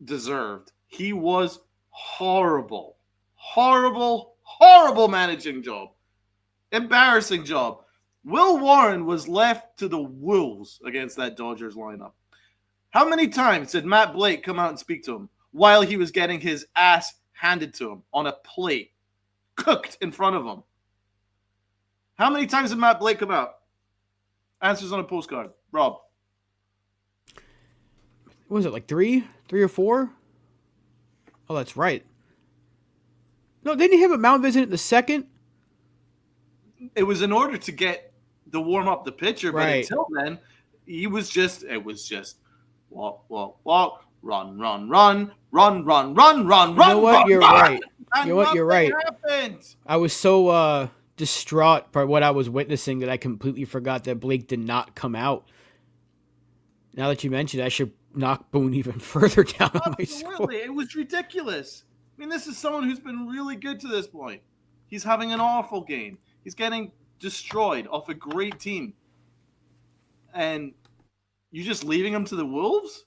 deserved. He was horrible. Horrible, horrible managing job. Embarrassing job. Will Warren was left to the wolves against that Dodgers lineup. How many times did Matt Blake come out and speak to him while he was getting his ass handed to him on a plate, cooked in front of him? How many times did Matt Blake come out? Answers on a postcard. Rob. What was it, like 3 or 4? Oh, that's right. No, didn't he have a mound visit in the second? It was in order to get the warm up the pitcher, but right. Until then, it was just walk, walk, walk, run, run, run, run, run, run, run, run. You know what? Run, You're run, right. And you know what? You're right. Happened. I was so distraught by what I was witnessing that I completely forgot that Blake did not come out. Now that you mentioned it, I should knock Boone even further down on my score. Absolutely. It was ridiculous. I mean, this is someone who's been really good to this point. He's having an awful game. He's getting destroyed off a great team. And you're just leaving him to the Wolves?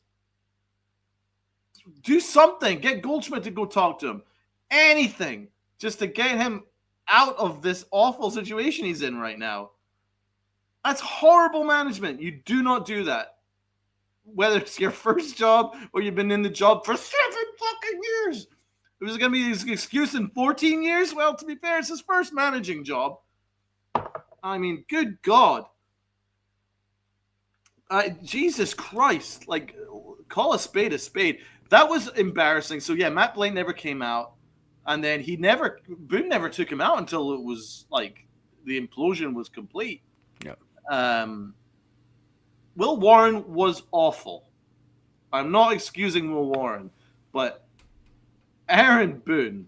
Do something. Get Goldschmidt to go talk to him. Anything. Just to get him out of this awful situation he's in right now. That's horrible management. You do not do that. Whether it's your first job or you've been in the job for 7 fucking years. It was going to be his excuse in 14 years? Well, to be fair, it's his first managing job. I mean, good God. Jesus Christ. Like, call a spade a spade. That was embarrassing. So, yeah, Matt Blaine never came out. And then Boone never took him out until it was like the implosion was complete. Yep. Will Warren was awful. I'm not excusing Will Warren, but Aaron Boone,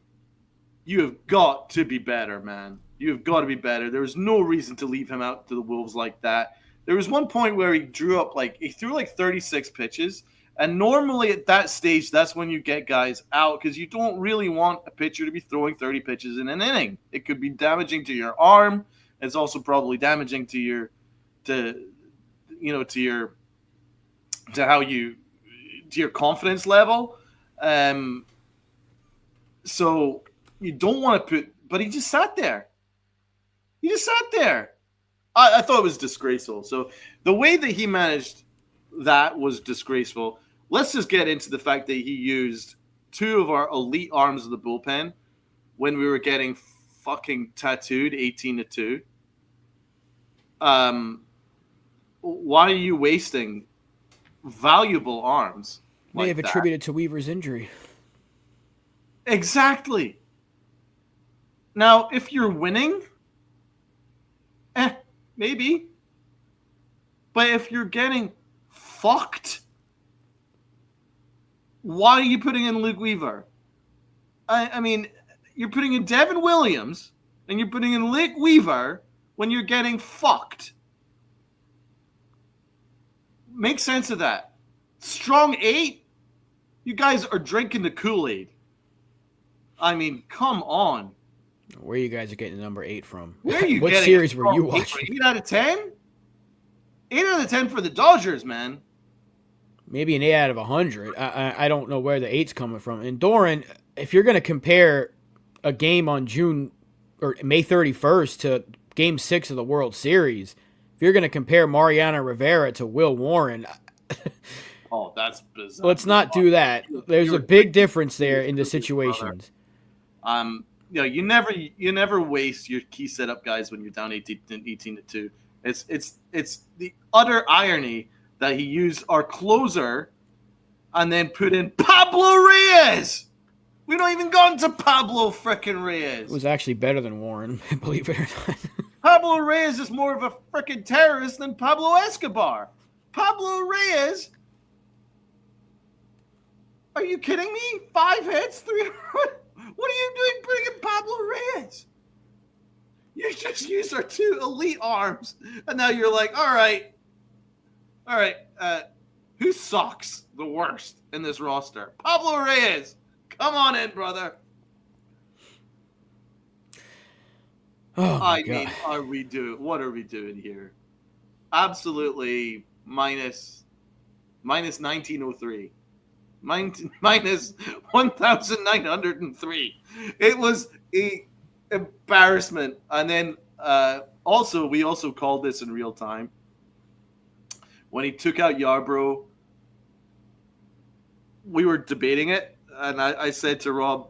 you have got to be better, man. You have got to be better. There was no reason to leave him out to the Wolves like that. There was one point where he threw 36 pitches, and normally at that stage, that's when you get guys out because you don't really want a pitcher to be throwing 30 pitches in an inning. It could be damaging to your arm. It's also probably damaging to your confidence level. So you don't want to but he just sat there. I thought it was disgraceful. So the way that he managed that was disgraceful. Let's just get into the fact that he used 2 of our elite arms of the bullpen when we were getting fucking tattooed 18-2. Why are you wasting valuable arms? May have attributed to Weaver's injury. Exactly. Now, if you're winning, maybe. But if you're getting fucked, why are you putting in Luke Weaver? I mean, you're putting in Devin Williams and you're putting in Luke Weaver when you're getting fucked. Make sense of that. Strong 8? You guys are drinking the Kool-Aid. I mean, come on. Where you guys are getting the number 8 from? Where are you what getting series were you watching? 8 out of 10? 8 out of 10 for the Dodgers, man. Maybe an 8 out of 100. I don't know where the 8's coming from. And Doran, if you're going to compare a game on May 31st to Game 6 of the World Series, if you're going to compare Mariano Rivera to Will Warren, oh, that's bizarre. Let's not do that. There's a big difference there in the situations. You never waste your key setup guys when you're down 18-2. It's the utter irony that he used our closer and then put in Pablo Reyes. We don't even go into Pablo frickin' Reyes. It was actually better than Warren, believe it or not. Pablo Reyes is more of a frickin' terrorist than Pablo Escobar. Pablo Reyes? Are you kidding me? 5 hits? 3? What are you doing putting in Pablo Reyes? You just used our 2 elite arms, and now you're like, all right, who sucks the worst in this roster? Pablo Reyes. Come on in, brother. Oh my God. What are we doing here? Absolutely minus 1903. Minus 1,903. It was a embarrassment. And then we also called this in real time. When he took out Yarborough, we were debating it, and I said to Rob,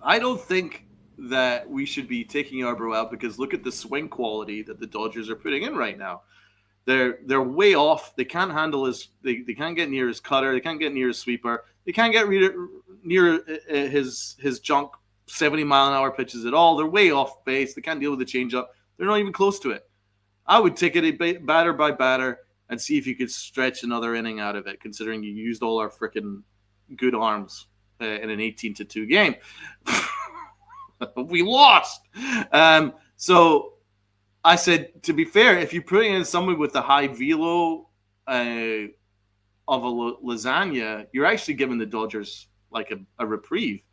I don't think that we should be taking Yarborough out because look at the swing quality that the Dodgers are putting in right now. They're way off. They can't handle they can't get near his cutter. They can't get near his sweeper. They can't get near his junk 70-mile-an-hour pitches at all. They're way off base. They can't deal with the changeup. They're not even close to it. I would take it batter by batter and see if you could stretch another inning out of it, considering you used all our freaking good arms in an 18-2 game. We lost. So I said, to be fair, if you put in someone with the high velo of a lasagna, you're actually giving the Dodgers like a reprieve,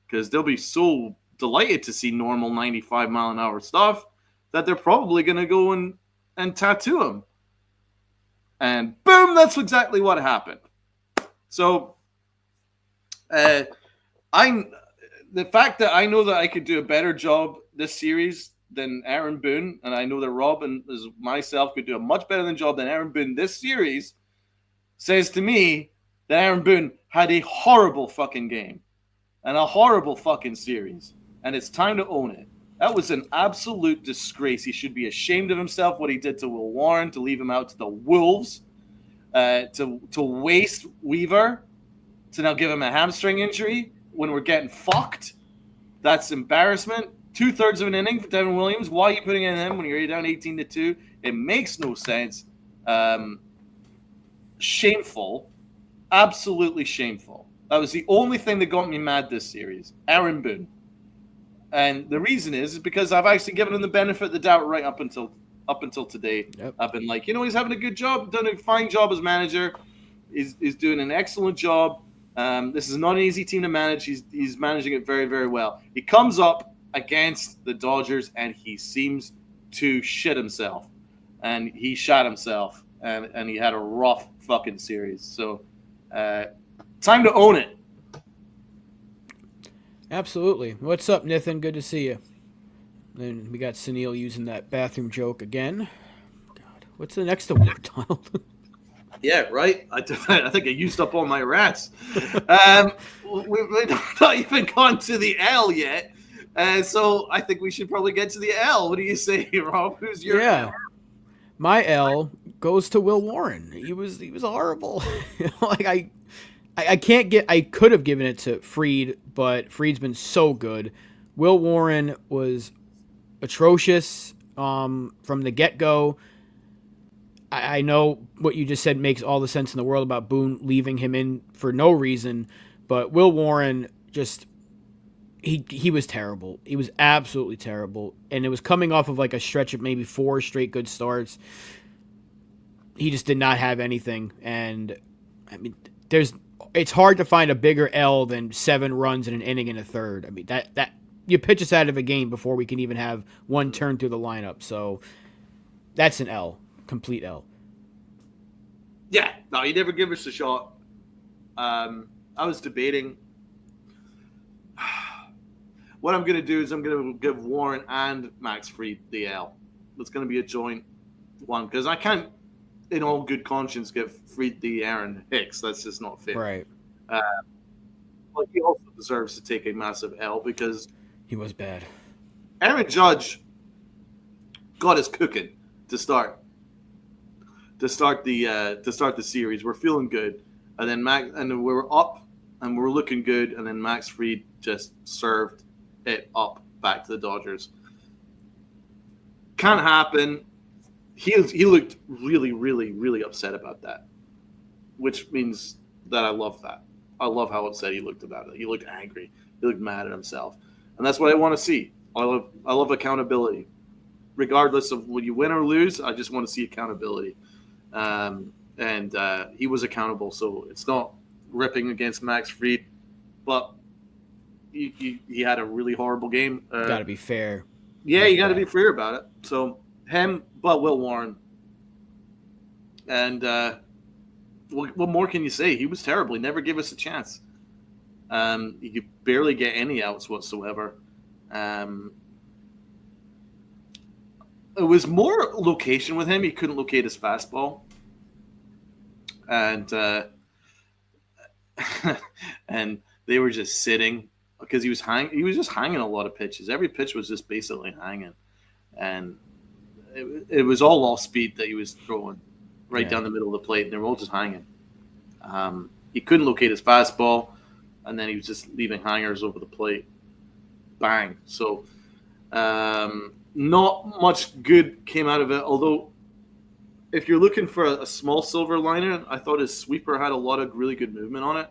because they'll be so delighted to see normal 95-mile-an-hour stuff that they're probably going to go and tattoo him. And boom, that's exactly what happened. So the fact that I know that I could do a better job this series than Aaron Boone, and I know that Rob and myself could do a much better job than Aaron Boone this series, says to me that Aaron Boone had a horrible fucking game and a horrible fucking series, and it's time to own it. That was an absolute disgrace. He should be ashamed of himself, what he did to Will Warren, to leave him out to the Wolves, to waste Weaver, to now give him a hamstring injury when we're getting fucked. That's embarrassment. 2/3 of an inning for Devin Williams. Why are you putting in him when you're down 18-2? It makes no sense. Shameful. Absolutely shameful. That was the only thing that got me mad this series. Aaron Boone. And the reason is because I've actually given him the benefit of the doubt right up until today. Yep. I've been like, he's having a good job, done a fine job as manager. He's doing an excellent job. This is not an easy team to manage. He's managing it very, very well. He comes up against the Dodgers and he seems to shit himself. And he shot himself. And he had a rough fucking series. So, time to own it. Absolutely. What's up, Nathan? Good to see you. Then we got Sunil using that bathroom joke again. God, what's the next award, Donald? Yeah, right. I think I used up all my rats. We've not even gone to the L yet, so I think we should probably get to the L. What do you say, Rob? Who's your L? My L goes to Will Warren. He was horrible. Like I can't get. I could have given it to Fried, but Fried's been so good. Will Warren was atrocious from the get-go. I know what you just said makes all the sense in the world about Boone leaving him in for no reason, but Will Warren just he was terrible. He was absolutely terrible, and it was coming off of like a stretch of maybe 4 straight good starts. He just did not have anything, and I mean, it's hard to find a bigger L than 7 runs in an inning and a third. I mean, that you pitch us out of a game before we can even have one turn through the lineup. So that's an L, complete L. Yeah, no, he never gave us a shot. I was debating. What I'm going to do is I'm going to give Warren and Max Fried the L. It's going to be a joint one because I can't, in all good conscience, give Fried the Aaron Hicks. That's just not fair. Right. But he also deserves to take a massive L because he was bad. Aaron Judge got us cooking to start the series. We're feeling good, and then we were up and we were looking good, and then Max Fried just served it up back to the Dodgers. Can't happen. He looked really, really, really upset about that, which means that I love that. I love how upset he looked about it. He looked angry. He looked mad at himself, and that's what I want to see. I love accountability, regardless of when you win or lose. I just want to see accountability, and he was accountable. So it's not ripping against Max Fried, but he had a really horrible game. Got to be fair. Yeah, you got to be fair about it. So him, but Will Warren, and what more can you say? He was terrible. He never gave us a chance. He could barely get any outs whatsoever. It was more location with him. He couldn't locate his fastball, and and they were just sitting because he was just hanging a lot of pitches. Every pitch was just basically hanging, and it was all off speed that he was throwing right down the middle of the plate, and they were all just hanging. He couldn't locate his fastball, and then he was just leaving hangers over the plate. Bang. So not much good came out of it, although if you're looking for a small silver liner, I thought his sweeper had a lot of really good movement on it.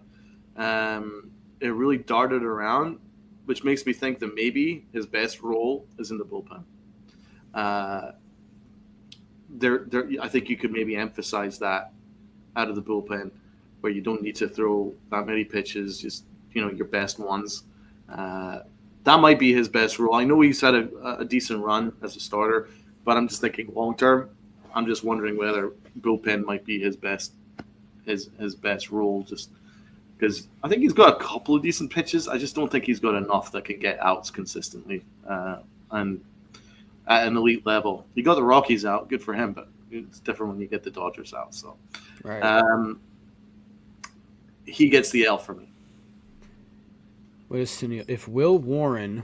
It really darted around, which makes me think that maybe his best role is in the bullpen. I think you could maybe emphasize that out of the bullpen, where you don't need to throw that many pitches, just your best ones. That might be his best role. I know he's had a decent run as a starter, but I'm just thinking long term. I'm just wondering whether bullpen might be his best role, just because I think he's got a couple of decent pitches. I just don't think he's got enough that can get outs consistently and at an elite level. He got the Rockies out, good for him, but it's different when you get the Dodgers out. So, right. He gets the L for me. If Will Warren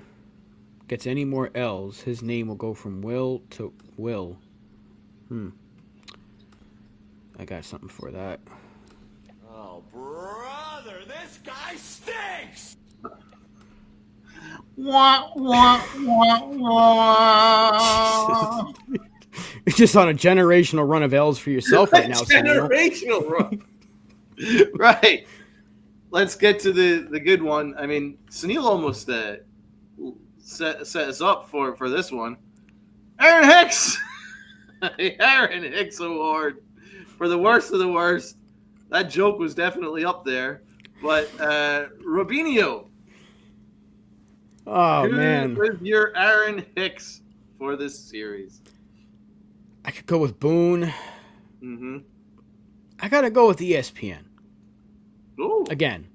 gets any more L's, his name will go from Will to Will. I got something for that. Oh, brother, this guy stinks! Wah, wah, wah, wah. You're just on a generational run of L's for yourself right now, generational run. Right. Let's get to the good one. I mean, Sunil almost set us up for this one. Aaron Hicks! Aaron Hicks Award for the worst of the worst. That joke was definitely up there. But Robinho. Oh, Who man. is your Aaron Hicks for this series? I could go with Boone. Mm-hmm. I got to go with ESPN. Ooh. Again,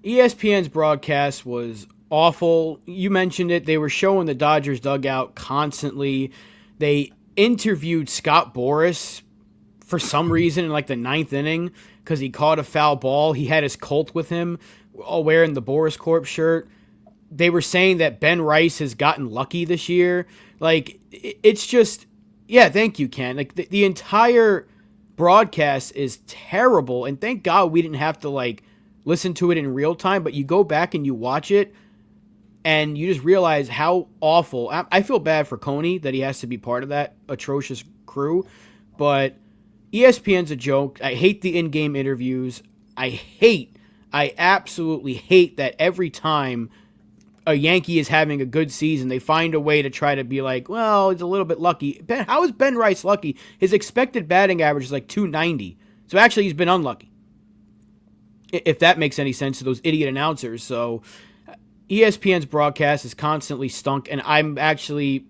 ESPN's broadcast was awful. You mentioned it. They were showing the Dodgers dugout constantly. They interviewed Scott Boras for some reason in like the 9th inning because he caught a foul ball. He had his Colt with him, all wearing the Boras Corp shirt. They were saying that Ben Rice has gotten lucky this year. Like, it's just, yeah, thank you, Ken. Like, the entire broadcast is terrible, and thank God we didn't have to, like, listen to it in real time, but you go back and you watch it, and you just realize how awful. I feel bad for Coney that he has to be part of that atrocious crew, but ESPN's a joke. I hate the in-game interviews. I absolutely hate that every time a Yankee is having a good season, they find a way to try to be like, well, he's a little bit lucky. How is Ben Rice lucky? His expected batting average is like 290. So actually he's been unlucky. If that makes any sense to those idiot announcers. So ESPN's broadcast is constantly stunk, and I'm actually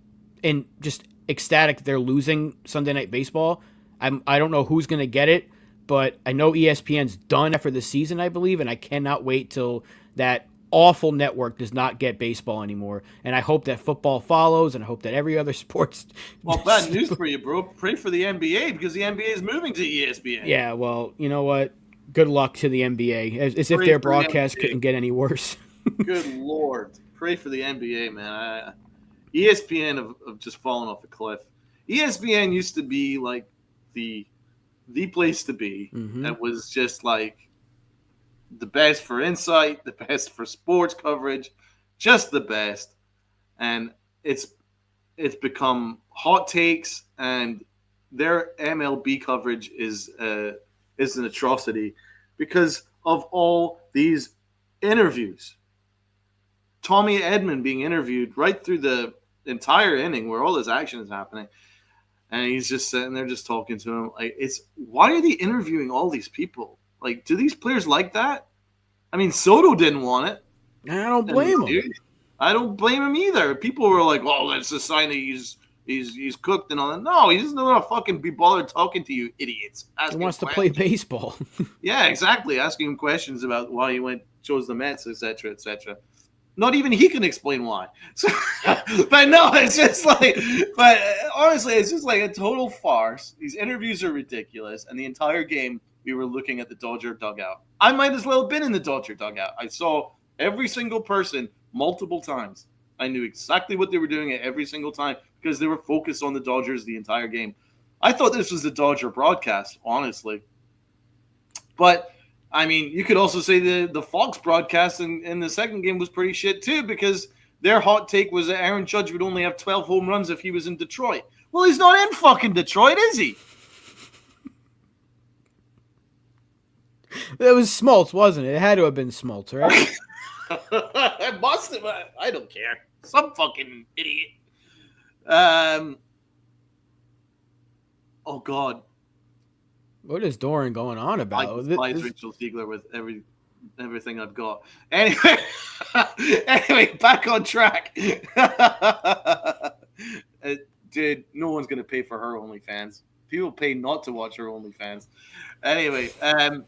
just ecstatic that they're losing Sunday Night Baseball. I don't know who's going to get it, but I know ESPN's done after the season, I believe, and I cannot wait till that awful network does not get baseball anymore. And I hope that football follows, and I hope that every other sports... Well, bad news for you, bro. Pray for the NBA, because the NBA is moving to ESPN. Yeah, well, you know what? Good luck to the NBA, as if their broadcast couldn't get any worse. Good Lord. Pray for the NBA, man. ESPN have just fallen off a cliff. ESPN used to be like the place to be. Mm-hmm. That was just like the best for insight, the best for sports coverage, just the best. And it's become hot takes, and their MLB coverage is an atrocity because of all these interviews. Tommy Edman being interviewed right through the entire inning where all this action is happening, and he's just sitting there just talking to him. Like, why are they interviewing all these people? Like, do these players like that? I mean, Soto didn't want it. I don't blame him. I don't blame him either. People were like, "Oh, that's a sign that he's cooked and all that." No, he doesn't want to fucking be bothered talking to you, idiots. He wants to play baseball. Yeah, exactly. Asking him questions about why he chose the Mets, etc., etc. Not even he can explain why. So, but no, it's just like. But honestly, it's just like a total farce. These interviews are ridiculous, and the entire game we were looking at the Dodger dugout. I might as well have been in the Dodger dugout. I saw every single person multiple times. I knew exactly what they were doing at every single time because they were focused on the Dodgers the entire game. I thought this was the Dodger broadcast, honestly. But, I mean, you could also say the Fox broadcast in the second game was pretty shit too, because their hot take was that Aaron Judge would only have 12 home runs if he was in Detroit. Well, he's not in fucking Detroit, is he? It was Smoltz, wasn't it? It had to have been Smoltz, right? Boston, I don't care. Some fucking idiot. Oh God. What is Doran going on I about? despise Rachel Ziegler with everything I've got. Anyway, back on track. Dude, no one's gonna pay for her OnlyFans. People pay not to watch her OnlyFans. Anyway, I'm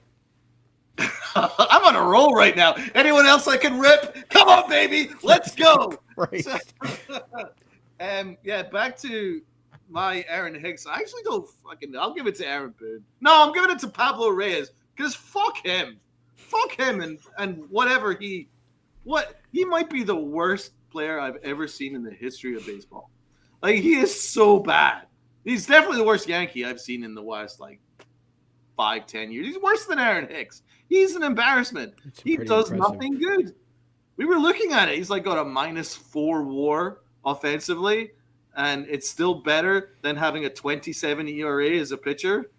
on a roll right now. Anyone else I can rip? Come on, baby, let's go. Right. Yeah, back to my Aaron Hicks. I actually don't fucking. I'll give it to Aaron Boone. No, I'm giving it to Pablo Reyes because fuck him, and whatever he might be the worst player I've ever seen in the history of baseball. Like, he is so bad. He's definitely the worst Yankee I've seen in the West, like 5-10 years. He's worse than Aaron Hicks. He's an embarrassment. He does nothing good. We were looking at it. He's like got a -4 WAR offensively, and it's still better than having a 27 ERA as a pitcher.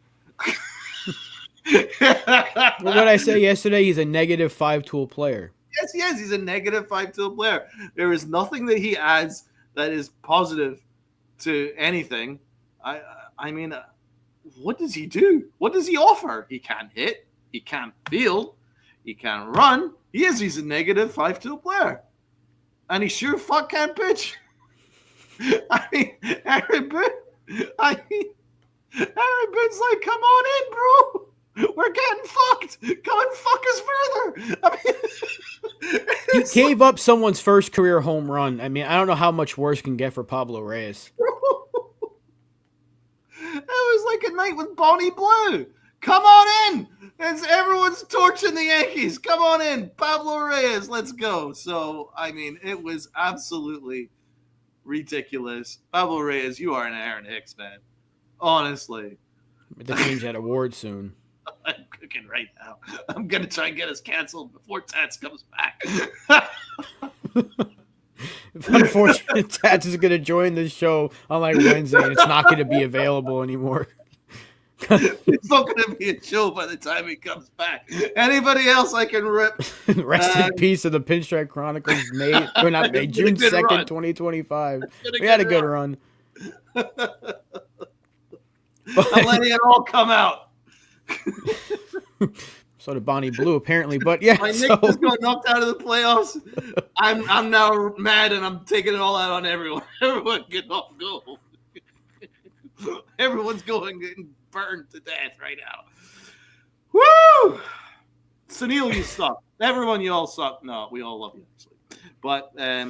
What did I say yesterday? He's a -5 tool player. Yes, he is. He's a -5 tool player. There is nothing that he adds that is positive to anything. I mean, what does he do? What does he offer? He can't hit. He can't field. He can't run. He's a -5 tool player. And he sure fuck can't pitch. I mean, Aaron Boone's like, come on in, bro. We're getting fucked. Come and fuck us further. I mean, he gave up someone's first career home run. I mean, I don't know how much worse can get for Pablo Reyes. It was like a night with Bonnie Blue. Come on in. Everyone's torching the Yankees. Come on in. Pablo Reyes, let's go. So, I mean, it was absolutely ridiculous. Pablo Reyes, you are an Aaron Hicks man. Honestly. But they change that award soon. I'm cooking right now. I'm going to try and get us canceled before Tats comes back. Unfortunately, Tats is going to join the show on like Wednesday, and it's not going to be available anymore. It's not going to be a show by the time he comes back. Anybody else I can rip? Rest in peace of the Pinstripe Chronicles, June 2nd, 2025. We had a good run. I'm letting it all come out. So did Bonnie Blue, apparently. But yeah, my Knicks just got knocked out of the playoffs. I'm now mad, and I'm taking it all out on everyone. Everyone get off go. Everyone's going getting burned to death right now. Woo! Sunil, you suck. Everyone, you all suck. No, we all love you, actually. But yeah,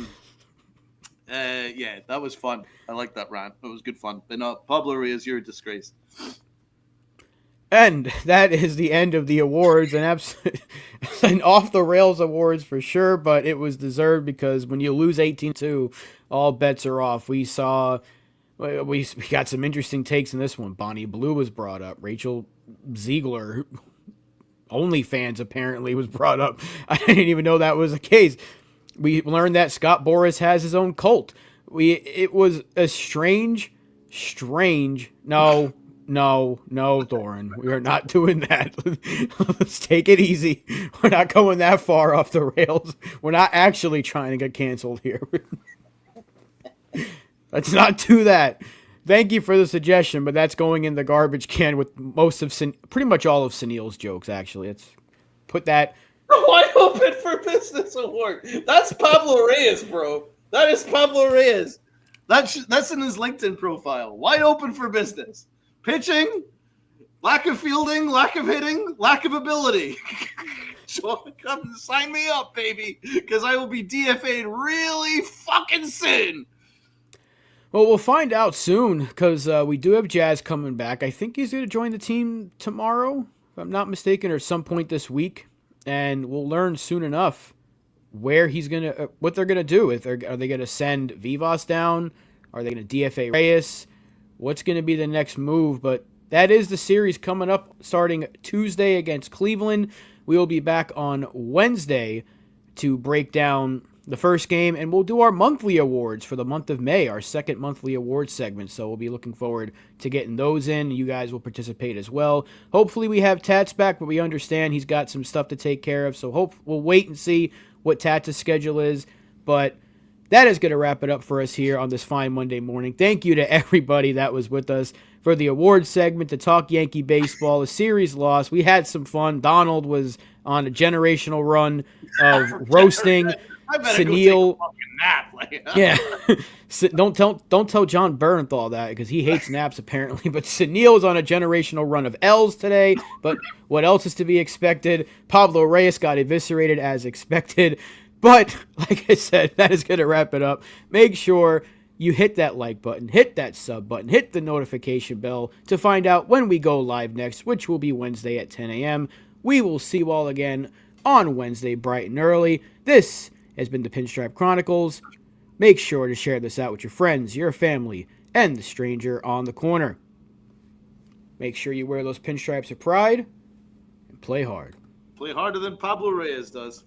that was fun. I like that rant. It was good fun. But no, Pablo Reyes, you're a disgrace. And that is the end of the awards, and an off the rails awards for sure, but it was deserved because when you lose 18-2, all bets are off. We got some interesting takes in this one. Bonnie Blue was brought up. Rachel Ziegler, OnlyFans apparently, was brought up. I didn't even know that was the case. We learned that Scott Boras has his own cult. It was a strange. No, Doran. We are not doing that. Let's take it easy. We're not going that far off the rails. We're not actually trying to get canceled here. Let's not do that. Thank you for the suggestion, but that's going in the garbage can with pretty much all of Sunil's jokes, actually. Let's put that. Wide Open for Business Award. That's Pablo Reyes, bro. That is Pablo Reyes. That's in his LinkedIn profile. Wide open for business. Pitching, lack of fielding, lack of hitting, lack of ability. So come sign me up, baby, because I will be DFA'd really fucking soon. Well, we'll find out soon because we do have Jazz coming back. I think he's going to join the team tomorrow, if I'm not mistaken, or some point this week. And we'll learn soon enough where he's going to, what they're going to do. Are they going to send Vivas down? Are they going to DFA Reyes? What's going to be the next move? But that is the series coming up starting Tuesday against Cleveland. We will be back on Wednesday to break down the first game, and we'll do our monthly awards for the month of May, our second monthly awards segment. So we'll be looking forward to getting those in. You guys will participate as well. Hopefully we have Tats back, but we understand he's got some stuff to take care of. So we'll wait and see what Tata's schedule is. But that is going to wrap it up for us here on this fine Monday morning. Thank you to everybody that was with us for the awards segment to talk Yankee baseball. A series loss. We had some fun. Donald was on a generational run of roasting. I better go Sunil. take a fucking nap. Like, Yeah. Don't tell John Bernthal that because he hates naps apparently. But Sunil is on a generational run of L's today. But what else is to be expected? Pablo Reyes got eviscerated as expected. But like I said, that is going to wrap it up. Make sure you hit that like button, hit that sub button, hit the notification bell to find out when we go live next, which will be Wednesday at 10 a.m. We will see you all again on Wednesday bright and early. This has been the Pinstripe Chronicles. Make sure to share this out with your friends, your family, and the stranger on the corner. Make sure you wear those pinstripes of pride and play hard. play harder than Pablo Reyes does.